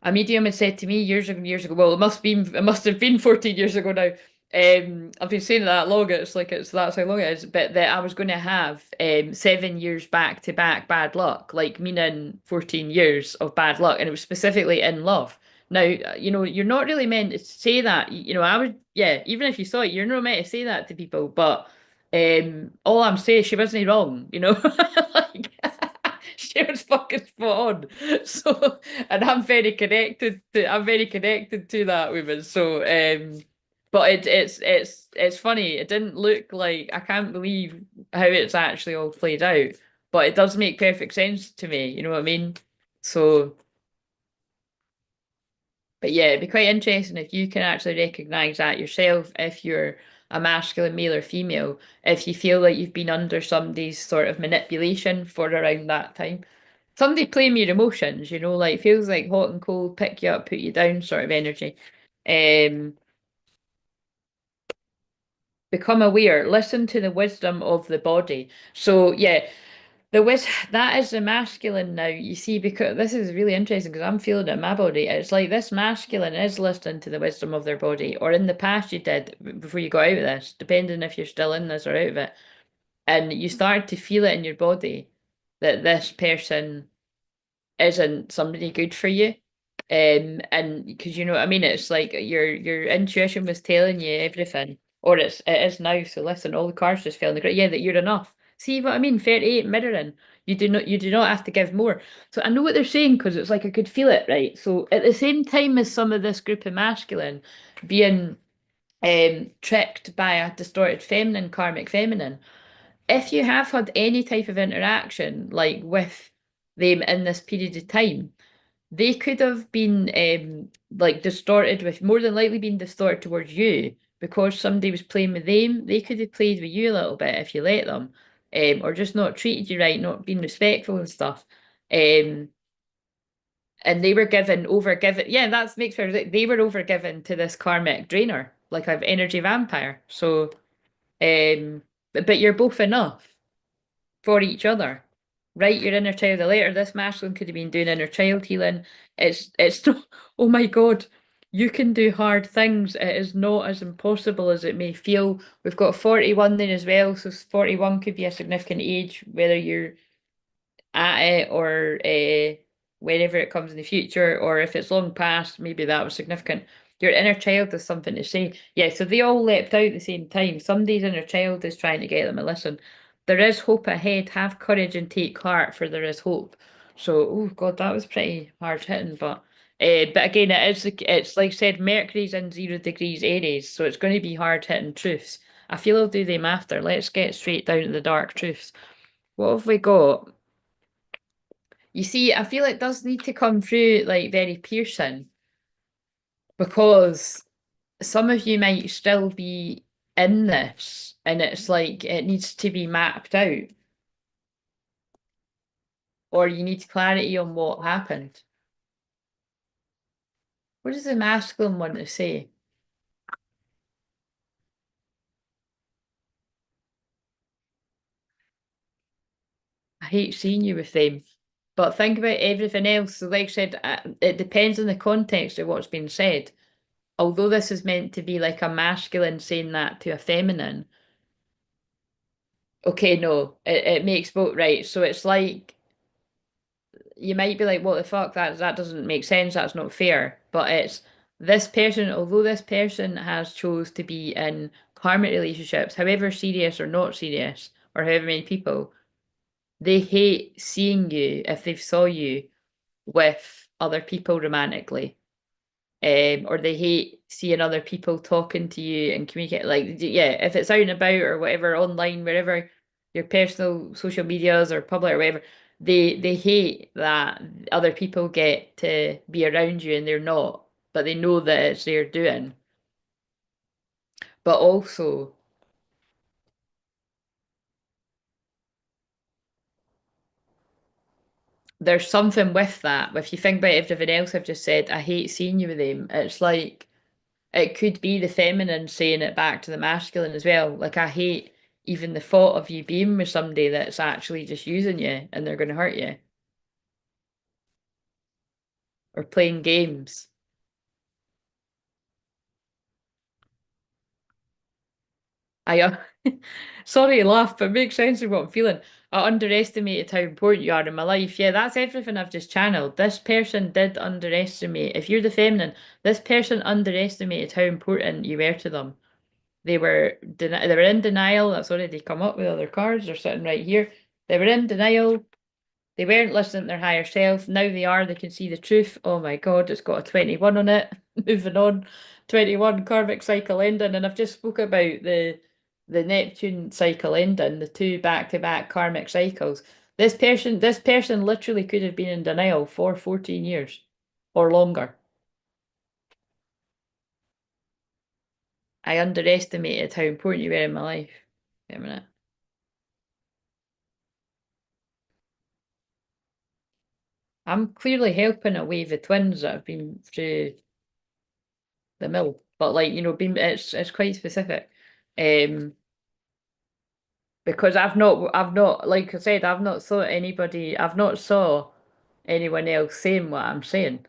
S1: A medium had said to me years ago. Well, it must have been 14 years ago now. I've been saying it that long. It's like that's how long it is. But that I was going to have 7 years back to back bad luck, like meaning 14 years of bad luck, and it was specifically in love. Now, you're not really meant to say that. I would, yeah, even if you saw it, you're not meant to say that to people. But all I'm saying, she wasn't wrong. Like, she was fucking spot on. So, and I'm very connected to that woman. So, but it's funny. It didn't look like I can't believe how it's actually all played out, but it does make perfect sense to me. You know what I mean? So, but yeah, it'd be quite interesting if you can actually recognize that yourself, if you're a masculine male or female, if you feel like you've been under somebody's sort of manipulation for around that time. Somebody playing your emotions, like feels like hot and cold, pick you up, put you down sort of energy. Um, Become aware, listen to the wisdom of the body. So yeah, that is the masculine now. You see, because this is really interesting because I'm feeling it in my body. It's like this masculine is listening to the wisdom of their body, or in the past you did before you got out of this, depending if you're still in this or out of it. And you start to feel it in your body that this person isn't somebody good for you. And because you know what I mean, it's like your intuition was telling you everything, or it is now. So listen, all the cards just fell in the ground. Yeah, that you're enough. See what I mean? 38 mirroring. You do not have to give more. So I know what they're saying because it's like I could feel it, right? So at the same time as some of this group of masculine being tricked by a distorted feminine, karmic feminine, if you have had any type of interaction like with them in this period of time, they could have been like distorted with more than likely been distorted towards you because somebody was playing with them. They could have played with you a little bit if you let them, or just not treated you right, not been respectful and stuff. Um, and they were overgiven. Yeah, that makes sense. They were overgiven to this karmic drainer, like I've energy vampire. So, but you're both enough for each other. Write your inner child a letter. This masculine could have been doing inner child healing. It's not, oh my God, you can do hard things. It is not as impossible as it may feel. We've got 41 then as well, so 41 could be a significant age, whether you're at it or whenever it comes in the future, or if it's long past, maybe that was significant. Your inner child has something to say. Yeah, so they all leapt out at the same time. Somebody's inner child is trying to get them to listen. There is hope ahead. Have courage and take heart, for there is hope. So, oh God, that was pretty hard hitting, but again, it's like I said, Mercury's in 0 degrees Aries, so it's going to be hard hitting truths. I feel I'll do them after. Let's get straight down to the dark truths. What have we got? You see, I feel it does need to come through like very piercing because some of you might still be in this and it's like it needs to be mapped out or you need clarity on what happened. What does the masculine want to say? I hate seeing you with them. But think about everything else. So, like I said, it depends on the context of what's been said. Although this is meant to be like a masculine saying that to a feminine, okay, no, it makes both right. So it's like you might be like, what the fuck, that doesn't make sense, that's not fair. But it's this person, although this person has chose to be in karmic relationships, however serious or not serious, or however many people, they hate seeing you if they've saw you with other people romantically. Or they hate seeing other people talking to you and communicate. Like, yeah, if it's out and about or whatever, online, wherever your personal social medias or public or whatever, they hate that other people get to be around you and they're not, but they know that it's their doing. But also, there's something with that. If you think about everything else I've just said, I hate seeing you with them. It's like it could be the feminine saying it back to the masculine as well. Like, I hate even the thought of you being with somebody that's actually just using you and they're going to hurt you or playing games. I, sorry to laugh, but it makes sense of what I'm feeling. I underestimated how important you are in my life. Yeah, that's everything I've just channeled. This person did underestimate. If you're the feminine, this person underestimated how important you were to them. They were in denial. That's already come up with other cards. They're sitting right here. They were in denial. They weren't listening to their higher self. Now they are. They can see the truth. Oh my God, it's got a 21 on it. Moving on. 21 karmic cycle ending. And I've just spoke about the Neptune cycle ending, the two back-to-back karmic cycles. This person literally could have been in denial for 14 years or longer. I underestimated how important you were in my life. Wait a minute. I'm clearly helping a wave of twins that have been through the mill, but like been it's quite specific, um, because I've not like I said I've not saw anyone else saying what I'm saying.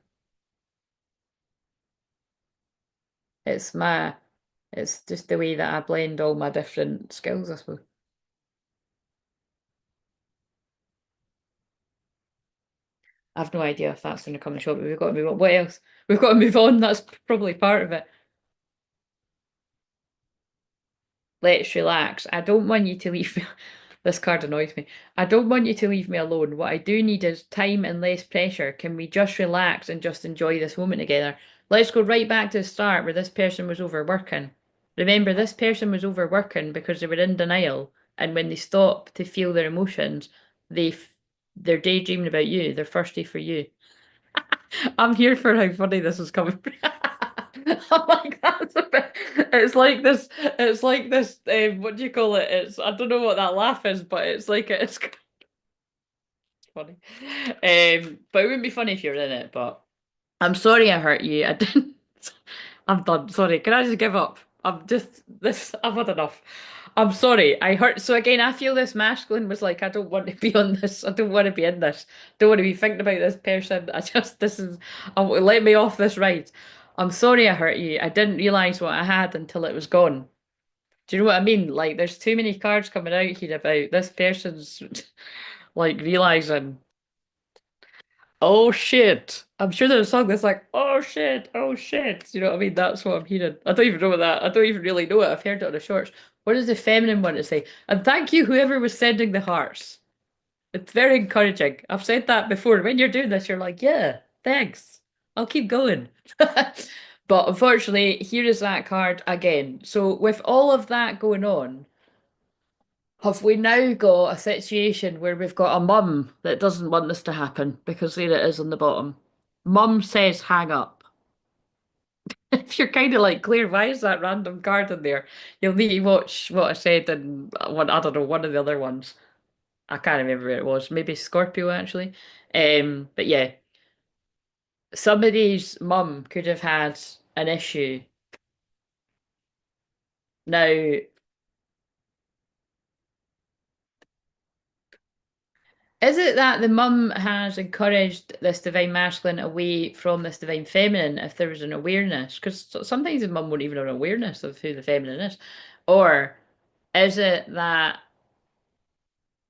S1: It's my it's just the way that I blend all my different skills, I suppose. I've no idea if that's going to come in short, but we've got to move on. What else? We've got to move on. That's probably part of it. Let's relax. I don't want you to leave me. This card annoys me. I don't want you to leave me alone. What I do need is time and less pressure. Can we just relax and just enjoy this moment together? Let's go right back to the start where this person was overworking. Remember, this person was overworking because they were in denial, and when they stop to feel their emotions, they're daydreaming about you. They're thirsty for you. I'm here for how funny this is coming. I'm like, that's a bit, it's like this, what do you call it? I don't know what that laugh is, but it's funny. But it wouldn't be funny if you were in it, but I'm sorry I hurt you. I didn't, I'm done. Sorry. Can I just give up? I've had enough. I'm sorry. I hurt. So again, I feel this masculine was like, I don't want to be on this. I don't want to be in this. Don't want to be thinking about this person. Let me off this ride. I'm sorry I hurt you. I didn't realize what I had until it was gone. Do you know what I mean? Like, there's too many cards coming out here about this person's like realizing. Oh shit. I'm sure there's a song that's like, oh shit, oh shit. You know what I mean? That's what I'm hearing. I don't even know that. I don't even really know it. I've heard it on the shorts. What does the feminine want to say? And thank you, whoever was sending the hearts. It's very encouraging. I've said that before. When you're doing this, you're like, yeah, thanks. I'll keep going. But unfortunately, here is that card again. So with all of that going on, Have we now got a situation where we've got a mum that doesn't want this to happen because there it is on the bottom. Mum says hang up. If you're kind of like, Claire, why is that random card in there? You'll need to watch what I said in one, I don't know, one of the other ones. I can't remember where it was. Maybe Scorpio actually. But yeah, somebody's mum could have had an issue. Now, is it that the mum has encouraged this divine masculine away from this divine feminine if there was an awareness? Because sometimes the mum won't even have an awareness of who the feminine is. Or is it that,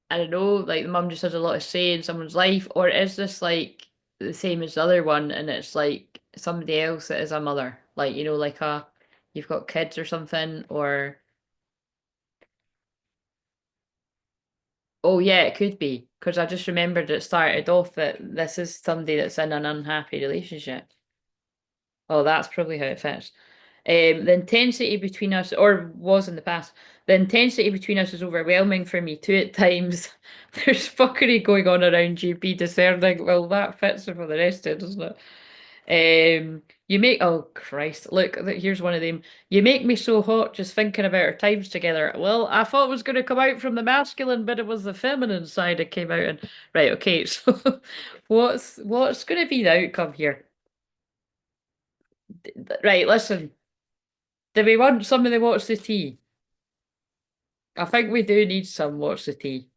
S1: I don't know, like the mum just has a lot of say in someone's life? Or is this like the same as the other one and it's like somebody else that is a mother? Like, like you've got kids or something, or oh yeah, it could be. Because I just remembered it started off that this is somebody that's in an unhappy relationship. Oh, that's probably how it fits. The intensity between us, or was in the past, the intensity between us is overwhelming for me too at times. There's fuckery going on around you, be discerning. Well, that fits for the rest of it, doesn't it? You make, oh Christ, look, here's one of them. You make me so hot just thinking about our times together. Well, I thought it was going to come out from the masculine, but it was the feminine side that came out. And right, okay, so what's going to be the outcome here? Right, listen. Do we want somebody to watch the tea? I think we do need some watch the tea.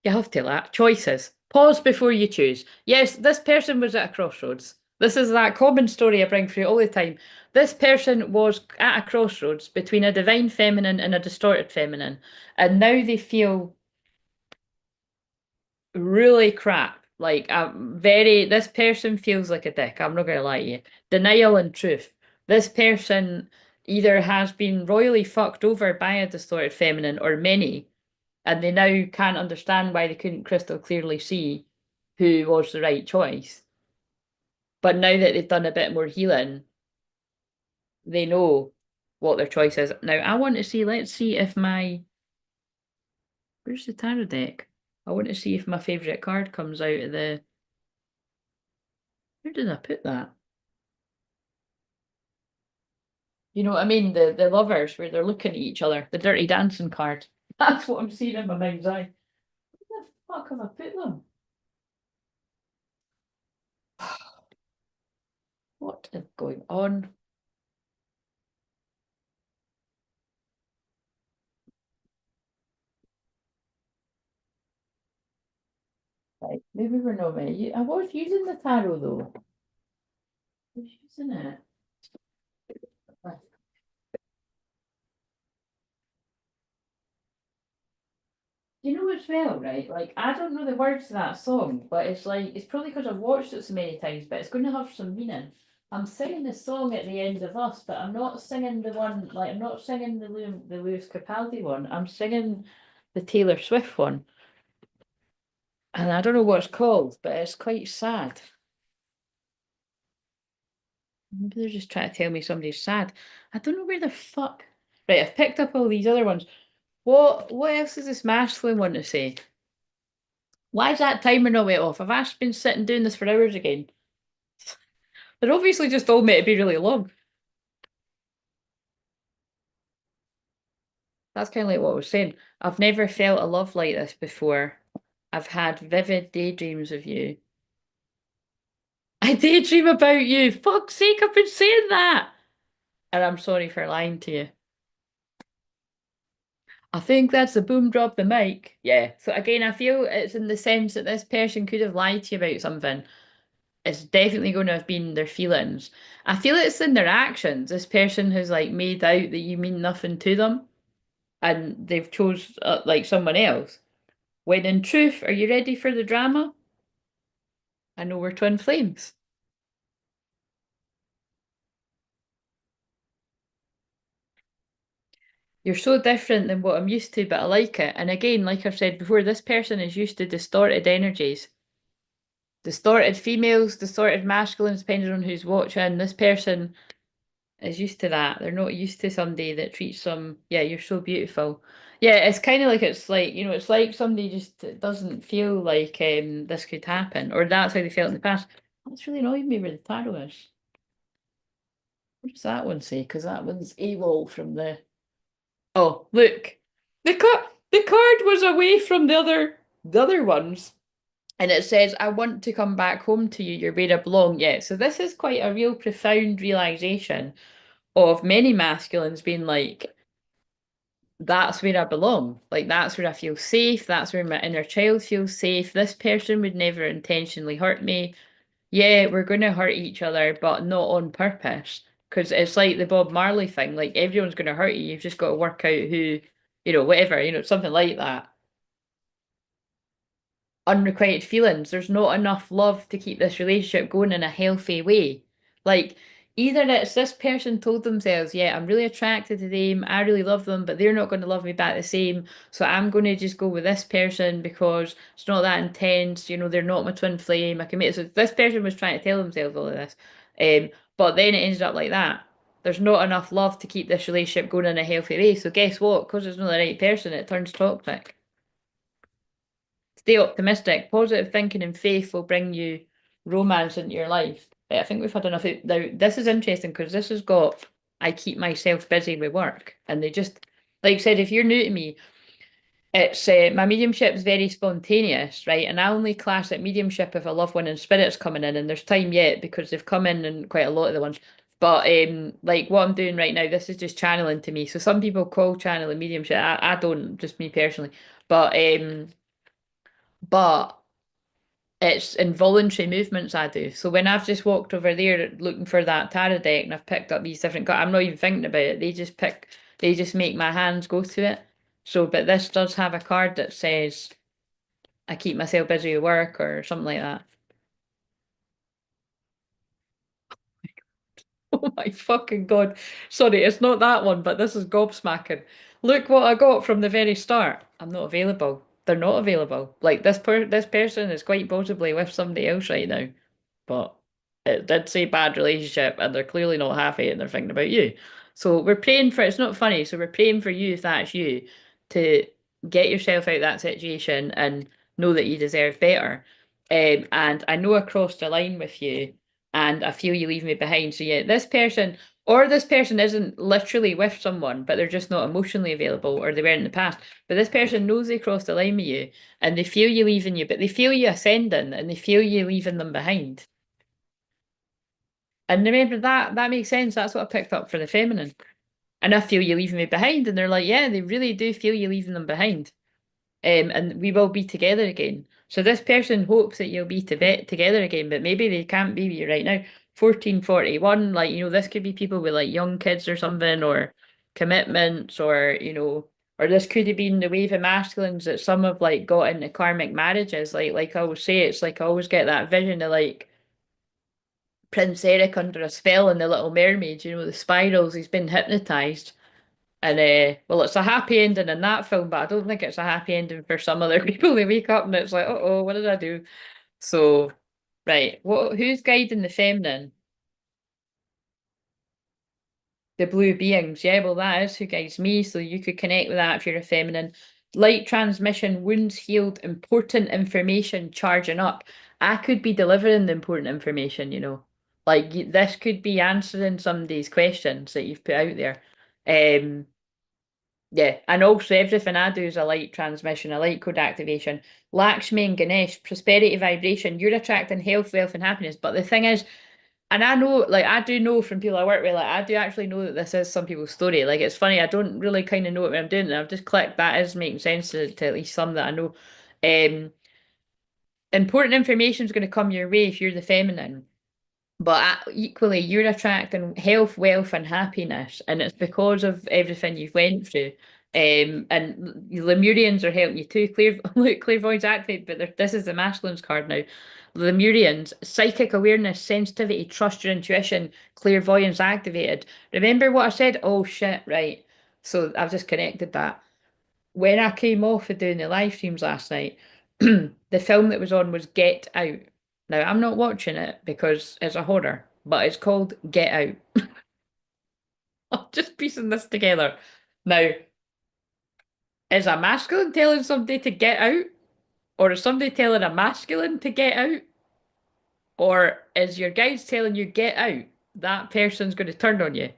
S1: You have to laugh. Choices. Pause before you choose. Yes, this person was at a crossroads. This is that common story I bring through all the time. This person was at a crossroads between a divine feminine and a distorted feminine, and now they feel really crap. Like, this person feels like a dick. I'm not going to lie to you. Denial and truth. This person either has been royally fucked over by a distorted feminine or many, and they now can't understand why they couldn't crystal clearly see who was the right choice. But now that they've done a bit more healing, they know what their choice is. Now, I want to see, let's see if where's the tarot deck? I want to see if my favourite card comes out of where did I put that? You know what I mean? The lovers where they're looking at each other, the dirty dancing card. That's what I'm seeing in my mind's eye. Where the fuck have I put them? What is going on? Right, maybe we're not meant. I was using the tarot though. I was using it. You know as well, right? Like I don't know the words to that song, but it's like it's probably because I've watched it so many times, but it's going to have some meaning. I'm singing the song at the end of us, but I'm not singing the one like I'm not singing the Lewis Capaldi one. I'm singing the Taylor Swift one, and I don't know what it's called, but it's quite sad. Maybe they're just trying to tell me somebody's sad. I don't know where the fuck. Right, I've picked up all these other ones. What else does this masculine want to say? Why is that timer not went off? I've actually been sitting doing this for hours again. They're obviously just told me to be really long. That's kind of like what I was saying. I've never felt a love like this before. I've had vivid daydreams of you. I daydream about you. Fuck's sake, I've been saying that. And I'm sorry for lying to you. I think that's the boom drop the mic. Yeah. So again, I feel it's in the sense that this person could have lied to you about something. It's definitely going to have been their feelings. I feel it's in their actions. This person has like made out that you mean nothing to them and they've chose like someone else. When in truth, are you ready for the drama? I know we're twin flames. You're so different than what I'm used to, but I like it. And again, like I've said before, this person is used to distorted energies. Distorted females, distorted masculines, depending on who's watching. This person is used to that. They're not used to somebody that treats them, yeah, you're so beautiful. Yeah, it's kind of like it's like somebody just doesn't feel like this could happen, or that's how they felt in the past. That's really annoyed me where the tarot is. What does that one say? Because that one's AWOL from the. Oh, look, the card was away from the other ones. And it says, I want to come back home to you. You're where I belong. Yeah. So this is quite a real profound realization of many masculines being like, that's where I belong. Like, that's where I feel safe. That's where my inner child feels safe. This person would never intentionally hurt me. Yeah, we're going to hurt each other, but not on purpose. Because it's like the Bob Marley thing. Like, everyone's going to hurt you. You've just got to work out who, whatever, something like that. Unrequited feelings. There's not enough love to keep this relationship going in a healthy way. Like, either it's this person told themselves, yeah, I'm really attracted to them, I really love them, but they're not going to love me back the same. So I'm going to just go with this person because it's not that intense. They're not my twin flame. I can make it. So this person was trying to tell themselves all of this. But then it ended up like that. There's not enough love to keep this relationship going in a healthy way. So guess what? Because it's not the right person, it turns toxic. Stay optimistic. Positive thinking and faith will bring you romance into your life. I think we've had enough. Now, this is interesting because this has got, I keep myself busy with work. And they just, like I said, if you're new to me, it's my mediumship is very spontaneous, right? And I only class it mediumship if a loved one in spirit's coming in, and there's time yet because they've come in and quite a lot of the ones. But like what I'm doing right now, this is just channeling to me. So some people call channeling mediumship. I don't, just me personally. But it's involuntary movements I do. So when I've just walked over there looking for that tarot deck and I've picked up these different cards, I'm not even thinking about it. They just make my hands go to it. So, but this does have a card that says I keep myself busy at work or something like that. Oh my fucking God. Sorry, it's not that one, but this is gobsmacking. Look what I got from the very start. I'm not available. They're not available. Like this person is quite possibly with somebody else right now. But it did say bad relationship and they're clearly not happy and they're thinking about you. So we're praying for it's not funny, so we're praying for you if that's you to get yourself out of that situation and know that you deserve better. And I know I crossed the line with you and I feel you leave me behind. So yeah, this person isn't literally with someone, but they're just not emotionally available or they weren't in the past. But this person knows they crossed the line with you and they feel you leaving you, but they feel you ascending and they feel you leaving them behind. And remember that makes sense. That's what I picked up for the feminine. And I feel you leaving me behind. And they're like, yeah, they really do feel you leaving them behind. And we will be together again. So this person hopes that you'll be to be together again, but maybe they can't be with you right now. 1441, like, this could be people with like young kids or something, or commitments, or, or this could have been the wave of masculines that some have like got into karmic marriages. Like I always say, it's like I always get that vision of like Prince Eric under a spell in The Little Mermaid, the spirals, he's been hypnotized. And well, it's a happy ending in that film, but I don't think it's a happy ending for some other people. They wake up and it's like, oh, what did I do? So, right, who's guiding the feminine? The blue beings. Yeah, well, that is who guides me. So you could connect with that if you're a feminine. Light transmission, wounds healed, important information charging up. I could be delivering the important information. Like this could be answering somebody's questions that you've put out there. Um, yeah, and also everything I do is a light transmission, a light code activation. Lakshmi and Ganesh, prosperity vibration, you're attracting health, wealth, and happiness. But the thing is, and I know, like, I do know from people I work with, like, I do actually know that this is some people's story. Like, it's funny, I don't really kind of know what I'm doing, and I've just clicked that is making sense to at least some that I know. Um, Important information is going to come your way if you're the feminine. But equally, you're attracting health, wealth, and happiness, and it's because of everything you've went through. And the Lemurians are helping you too. Look, clairvoyance activated, but this is the masculine's card now. Lemurians, psychic awareness, sensitivity, trust your intuition, clairvoyance activated. Remember what I said? Oh shit, right. So I've just connected that when I came off of doing the live streams last night, the film that was on was Get Out. Now, I'm not watching it because it's a horror, but it's called Get Out. I'm just piecing this together. Now, is a masculine telling somebody to get out? Or is somebody telling a masculine to get out? Or is your guides telling you get out? That person's going to turn on you.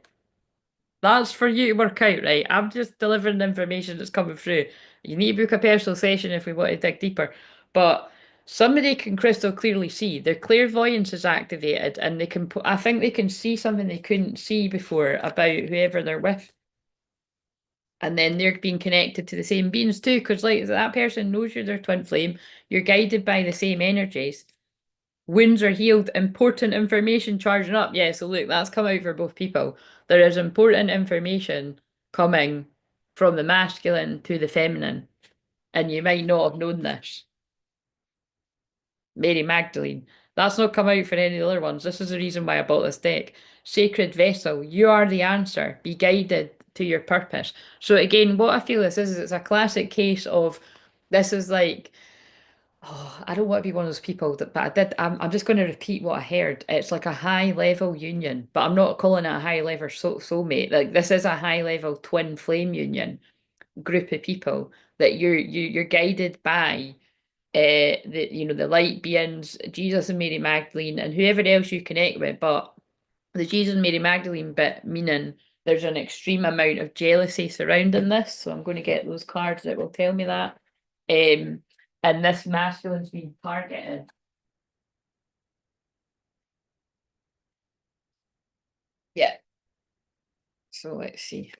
S1: That's for you to work out, right? I'm just delivering the information that's coming through. You need to book a personal session if we want to dig deeper. But somebody can crystal clearly see. Their clairvoyance is activated and they can I think they can see something they couldn't see before about whoever they're with. And then they're being connected to the same beings too, because like that person knows you're their twin flame. You're guided by the same energies. Wounds are healed, important information charging up. Yeah, so look, that's come out for both people. There is important information coming from the masculine to the feminine, and you might not have known this. Mary Magdalene. That's not come out for any of the other ones. This is the reason why I bought this deck. Sacred Vessel, you are the answer. Be guided to your purpose. So again, what I feel this is it's a classic case of this is like oh, I don't want to be one of those people that, but I did. I'm just going to repeat what I heard. It's like a high level union, but I'm not calling it a high level soulmate. Like this is a high level twin flame union group of people that you're guided by the the light beings, Jesus and Mary Magdalene, and whoever else you connect with. But the Jesus and Mary Magdalene bit meaning there's an extreme amount of jealousy surrounding this. So I'm going to get those cards that will tell me that. Um, and this masculine's being targeted. Yeah. So let's see.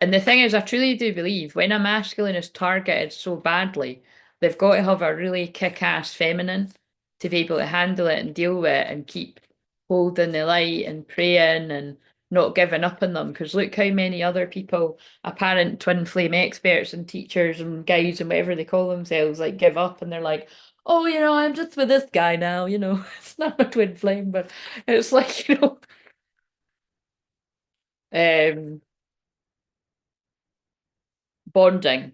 S1: And the thing is, I truly do believe when a masculine is targeted so badly, they've got to have a really kick-ass feminine to be able to handle it and deal with it and keep holding the light and praying and not giving up on them. Because look how many other people, apparent twin flame experts and teachers and guides and whatever they call themselves, like give up and they're like, oh, I'm just with this guy now. It's not a twin flame, but it's like, um, bonding.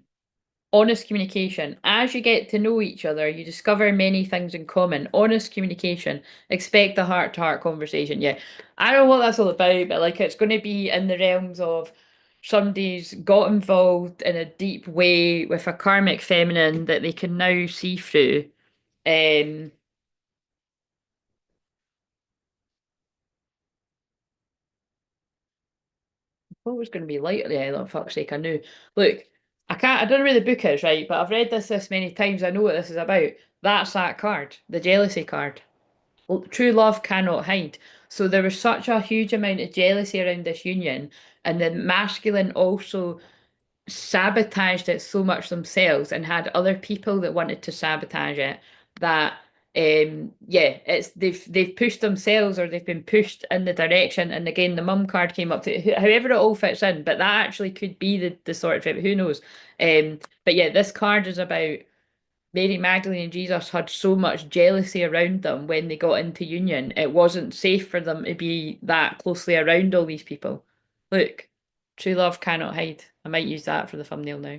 S1: Honest communication. As you get to know each other, you discover many things in common. Honest communication. Expect a heart to heart conversation. Yeah. I don't know what that's all about, but like it's going to be in the realms of somebody's got involved in a deep way with a karmic feminine that they can now see through. Um, what was going to be light? Yeah, oh, fuck's sake, I knew. Look, I don't know where the book is, right? But I've read this many times. I know what this is about. That's that card, the jealousy card. True love cannot hide. So there was such a huge amount of jealousy around this union, and the masculine also sabotaged it so much themselves and had other people that wanted to sabotage it that yeah, it's they've pushed themselves or they've been pushed in the direction. And again, the mum card came up to however it all fits in, but that actually could be the sort of it, who knows. But yeah, this card is about Mary Magdalene and Jesus had so much jealousy around them when they got into union. It wasn't safe for them to be that closely around all these people. Look, true love cannot hide. I might use that for the thumbnail now.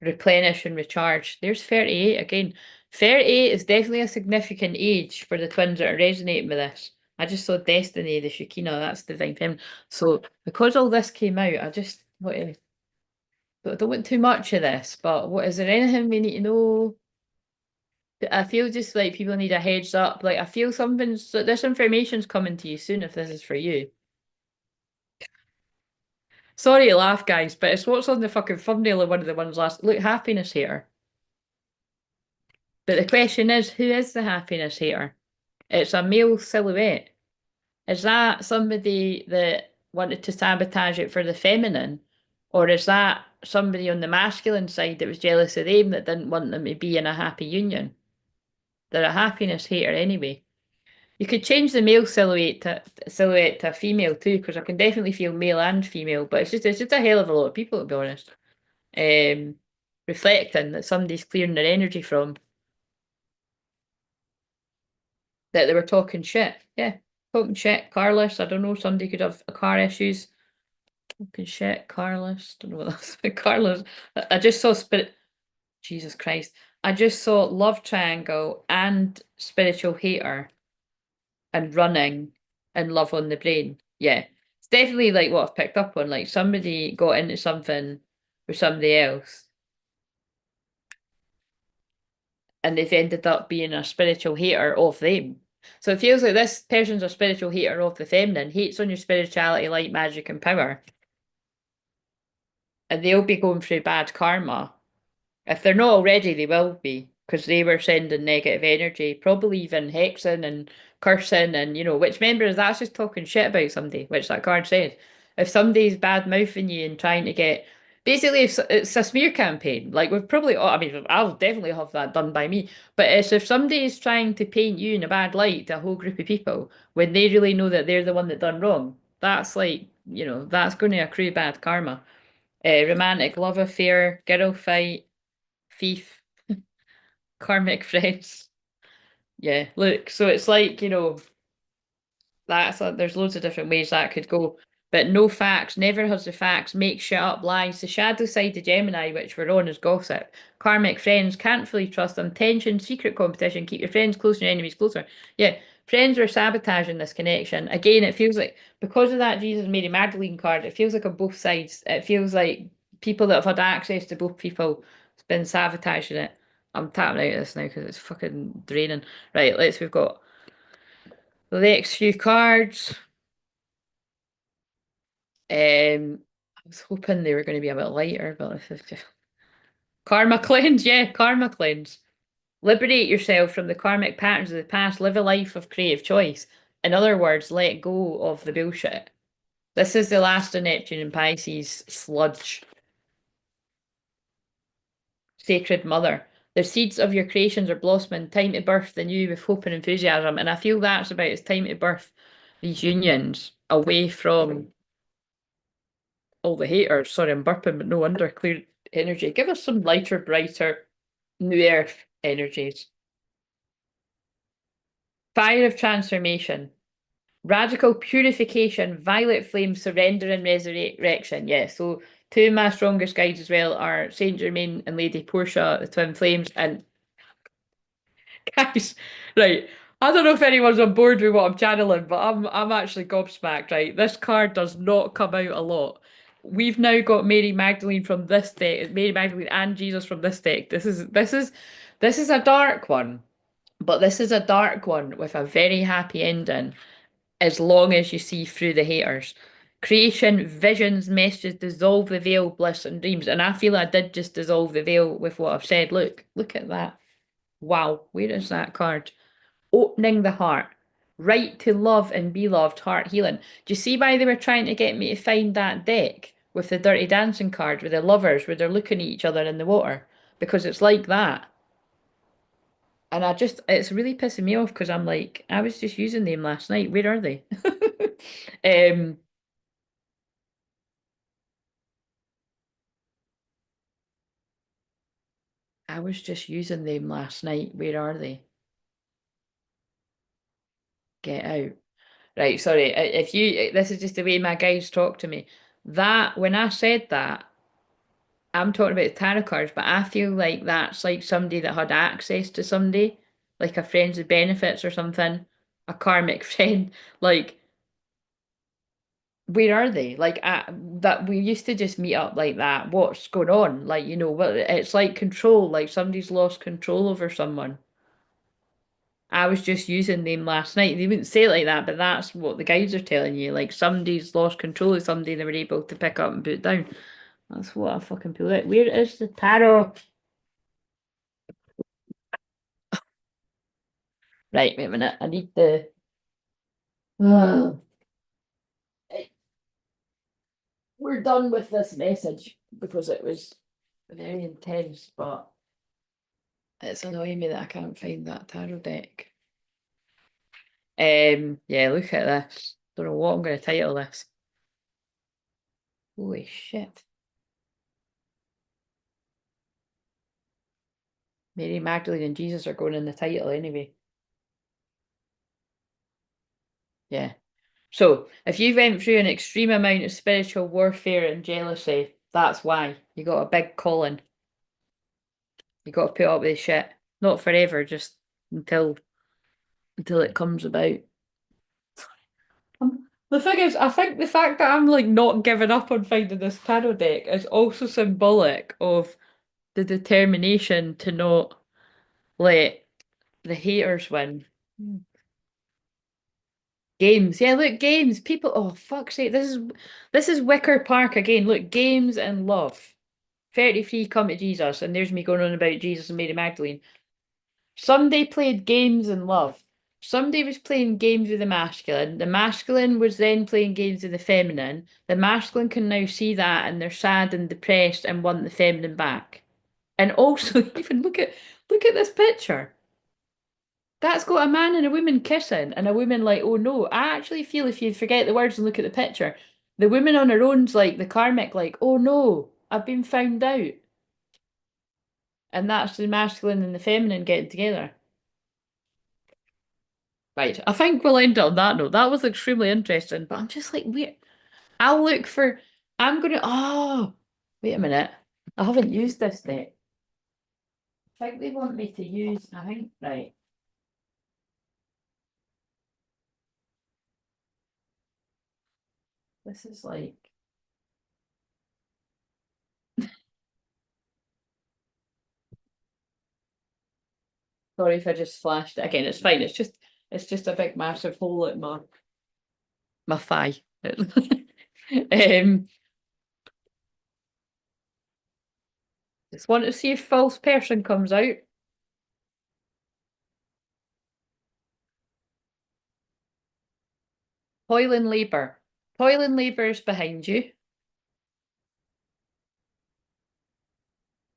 S1: Replenish and recharge. There's 38 again. 38 is definitely a significant age for the twins that are resonating with this. I just saw Destiny, the Shekinah, that's Divine Feminine. So because all this came out, I just want to, I don't want too much of this, but what is there anything we need to know? I feel just like people need a heads up. Like I feel something's this information's coming to you soon if this is for you. Sorry to laugh, guys, but it's what's on the fucking thumbnail of one of the ones last. Look, happiness hater. But the question is, who is the happiness hater? It's a male silhouette. Is that somebody that wanted to sabotage it for the feminine? Or is that somebody on the masculine side that was jealous of them that didn't want them to be in a happy union? They're a happiness hater anyway. You could change the male silhouette to a female too, because I can definitely feel male and female, but it's just a hell of a lot of people to be honest. Um, reflecting that somebody's clearing their energy from that they were talking shit. Yeah, talking shit, carless. I don't know. Somebody could have a car issues. Talking shit, carless. Don't know what that's. Carless. I just saw spirit. Jesus Christ. I just saw love triangle and spiritual hater and running and love on the brain. Yeah. It's definitely like what I've picked up on. Like somebody got into something with somebody else and they've ended up being a spiritual hater of them. So it feels like this person's a spiritual hater of the feminine, hates on your spirituality, light, magic, and power, and they'll be going through bad karma. If they're not already, they will be, because they were sending negative energy, probably even hexing and cursing, and which member is that's just talking shit about somebody, which that card says. If somebody's bad mouthing you and trying to get, basically, it's a smear campaign. Like we've probably, I mean, I'll definitely have that done by me. But it's if somebody is trying to paint you in a bad light to a whole group of people when they really know that they're the one that done wrong. That's like, that's going to accrue bad karma. Romantic love affair, girl fight, thief, karmic friends. Yeah, look, so it's like, there's loads of different ways that could go. But no facts, never has the facts, make shit up, lies. The shadow side of Gemini, which we're on, is gossip. Karmic friends, can't fully trust them. Tension, secret competition, keep your friends close and your enemies closer. Yeah, friends were sabotaging this connection. Again, it feels like because of that Jesus Mary Magdalene card, it feels like on both sides. It feels like people that have had access to both people has been sabotaging it. I'm tapping out of this now because it's fucking draining. Right, we've got the next few cards. I was hoping they were going to be a bit lighter, but this is just karma cleanse. Yeah, karma cleanse. Liberate yourself from the karmic patterns of the past. Live a life of creative choice. In other words, let go of the bullshit. This is the last of Neptune and Pisces sludge. Sacred Mother. The seeds of your creations are blossoming. Time to birth the new with hope and enthusiasm. And I feel that's about it's time to birth these unions away from all the haters. Sorry, I'm burping, but no wonder. Clear energy. Give us some lighter, brighter, new earth energies. Fire of transformation. Radical purification, violet flame, surrender and resurrection. Yeah, so two of my strongest guides as well are Saint Germain and Lady Portia, the twin flames. And guys, right. I don't know if anyone's on board with what I'm channeling, but I'm actually gobsmacked, right? This card does not come out a lot. We've now got Mary Magdalene from this deck, Mary Magdalene and Jesus from this deck. This is a dark one, but this is a dark one with a very happy ending as long as you see through the haters. Creation, visions, messages, dissolve the veil, bliss and dreams. And I feel I did just dissolve the veil with what I've said. Look at that. Wow, where is that card? Opening the heart. Right to love and be loved, heart healing. Do you see why they were trying to get me to find that deck with the Dirty Dancing card with the lovers where they're looking at each other in the water? Because it's like that. And it's really pissing me off because I'm like, I was just using them last night. Where are they? um, I was just using them last night. Where are they? Get out. Right, sorry. If you, this is just the way my guys talk to me. That, when I said that, I'm talking about the tarot cards, but I feel like that's like somebody that had access to somebody, like a friends with benefits or something, a karmic friend. Like, where are they? Like, that we used to just meet up like that. What's going on? Like, well, it's like control, like somebody's lost control over someone. I was just using them last night. They wouldn't say it like that, but that's what the guides are telling you. Like, somebody's lost control of somebody they were able to pick up and put down. That's what I fucking pulled out. Where is the tarot? Right, wait a minute. I need the. Oh, we're done with this message because it was very intense, but it's annoying me that I can't find that tarot deck. Yeah, look at this. Don't know what I'm going to title this. Holy shit. Mary Magdalene and Jesus are going in the title anyway. Yeah. So, if you went through an extreme amount of spiritual warfare and jealousy, that's why. You got a big calling. You got to put up with this shit. Not forever, just until it comes about. The thing is, I think the fact that I'm like not giving up on finding this tarot deck is also symbolic of the determination to not let the haters win. Games, yeah, look, games. People, oh fuck's sake, this is Wicker Park again. Look, games and love. 33 come to Jesus, and there's me going on about Jesus and Mary Magdalene. Somebody played games and love. Somebody was playing games with the masculine. The masculine was then playing games with the feminine. The masculine can now see that and they're sad and depressed and want the feminine back. And also, even look at this picture. That's got a man and a woman kissing, and a woman like, oh no. I actually feel if you forget the words and look at the picture, the woman on her own's like the karmic, like, oh no, I've been found out. And that's the masculine and the feminine getting together. Right. I think we'll end on that note. That was extremely interesting, but I'm just like, wait, I'll look for, I'm gonna, oh, wait a minute. I haven't used this yet. I think they want me to use, I think, right. This is like, sorry if I just flashed it again. It's fine. It's just a big massive hole at my thigh. Um, just want to see if false person comes out. Toil and labour. Toil and labour is behind you.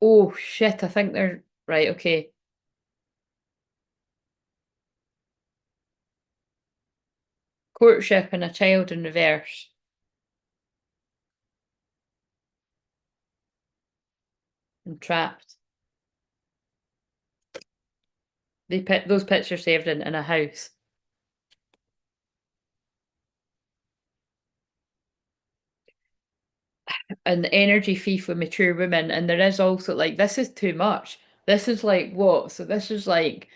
S1: Oh shit, I think they're right, okay. Courtship and a child in reverse. And trapped. Those pictures saved in a house. And the energy thief with mature women. And there is also like this is too much. This is like what? So this is like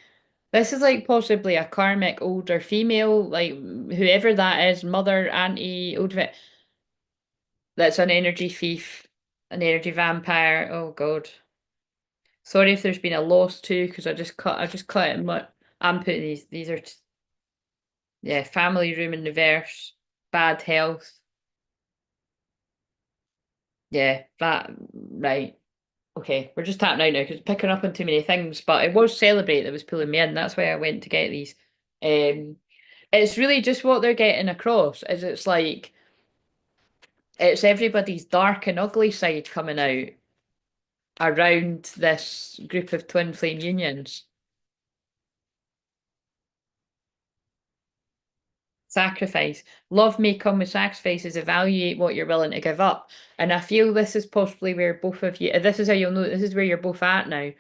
S1: possibly a karmic older female, like whoever that is, mother, auntie, old that's an energy thief, an energy vampire. Oh God. Sorry if there's been a loss too, because I just cut it. I'm putting these are yeah, family room in reverse, bad health. Yeah, that right. Okay, we're just tapping out now because picking up on too many things, but it was Celebrate that was pulling me in. That's why I went to get these. Um, it's really just what they're getting across is it's like it's everybody's dark and ugly side coming out around this group of twin flame unions. Sacrifice. Love may come with sacrifices. Evaluate what you're willing to give up. And I feel this is possibly where both of you, this is how you'll know this is where you're both at now.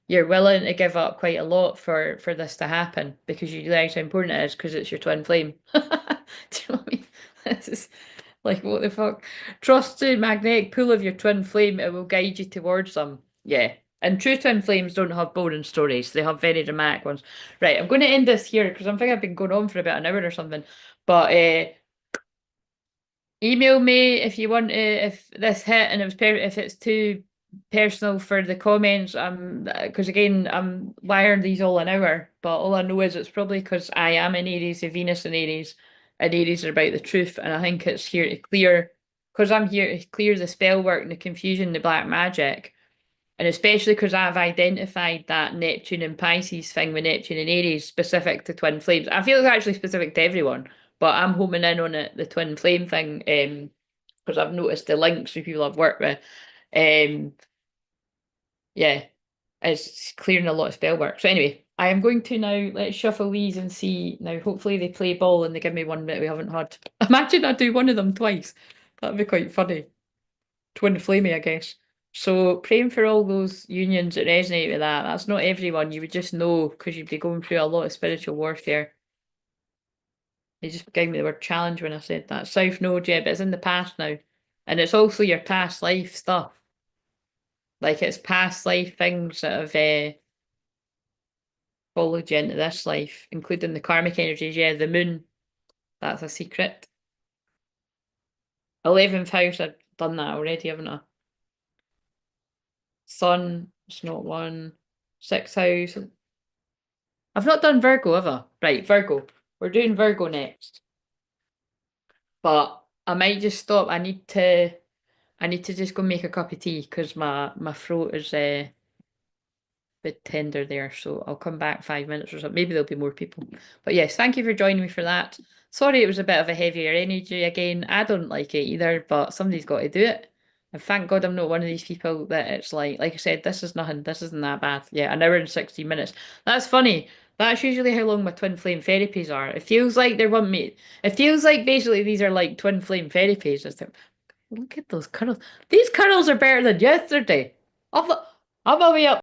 S1: You're willing to give up quite a lot for this to happen because you realize how important it is because it's your twin flame. Do you know what I mean? This is like, what the fuck? Trust the magnetic pull of your twin flame. It will guide you towards them. Yeah. And true twin flames don't have boring stories. They have very dramatic ones. Right, I'm going to end this here because I'm thinking I've been going on for about an hour or something. But email me if you want to, if this hit and if it's too personal for the comments. Because again, I'm wiring these all an hour, but all I know is it's probably because I am in Aries, a Venus in Aries, and Aries are about the truth, and I think it's here to clear, because I'm here to clear the spell work and the confusion, the black magic. And especially because I've identified that Neptune and Pisces thing with Neptune and Aries specific to twin flames. I feel it's actually specific to everyone, but I'm homing in on it, the twin flame thing, because I've noticed the links with people I've worked with. Um, yeah, it's clearing a lot of spell work. So anyway, I am going to now let's shuffle these and see. Now, hopefully they play ball and they give me one that we haven't had. Imagine I do one of them twice. That'd be quite funny. Twin flamey, I guess. So praying for all those unions that resonate with that. That's not everyone. You would just know because you'd be going through a lot of spiritual warfare. You just gave me the word challenge when I said that. South Node, yeah, but it's in the past now. And it's also your past life stuff. Like it's past life things that have followed you into this life, including the karmic energies. Yeah, the moon, that's a secret. 11th house, I've done that already, haven't I? Sun, it's not one. Sixth house. I've not done Virgo ever. Right, Virgo. We're doing Virgo next. But I might just stop. I need to just go make a cup of tea because my throat is bit tender there, so I'll come back 5 minutes or something. Maybe there'll be more people. But yes, thank you for joining me for that. Sorry it was a bit of a heavier energy again. I don't like it either, but somebody's got to do it. And thank God I'm not one of these people that it's like I said, this is nothing, this isn't that bad. Yeah, an hour and 16 minutes. That's funny. That's usually how long my twin flame therapies are. It feels like they're one me. It feels like basically these are like twin flame therapies. It's like, look at those curls. These curls are better than yesterday. I'm, I'm away up.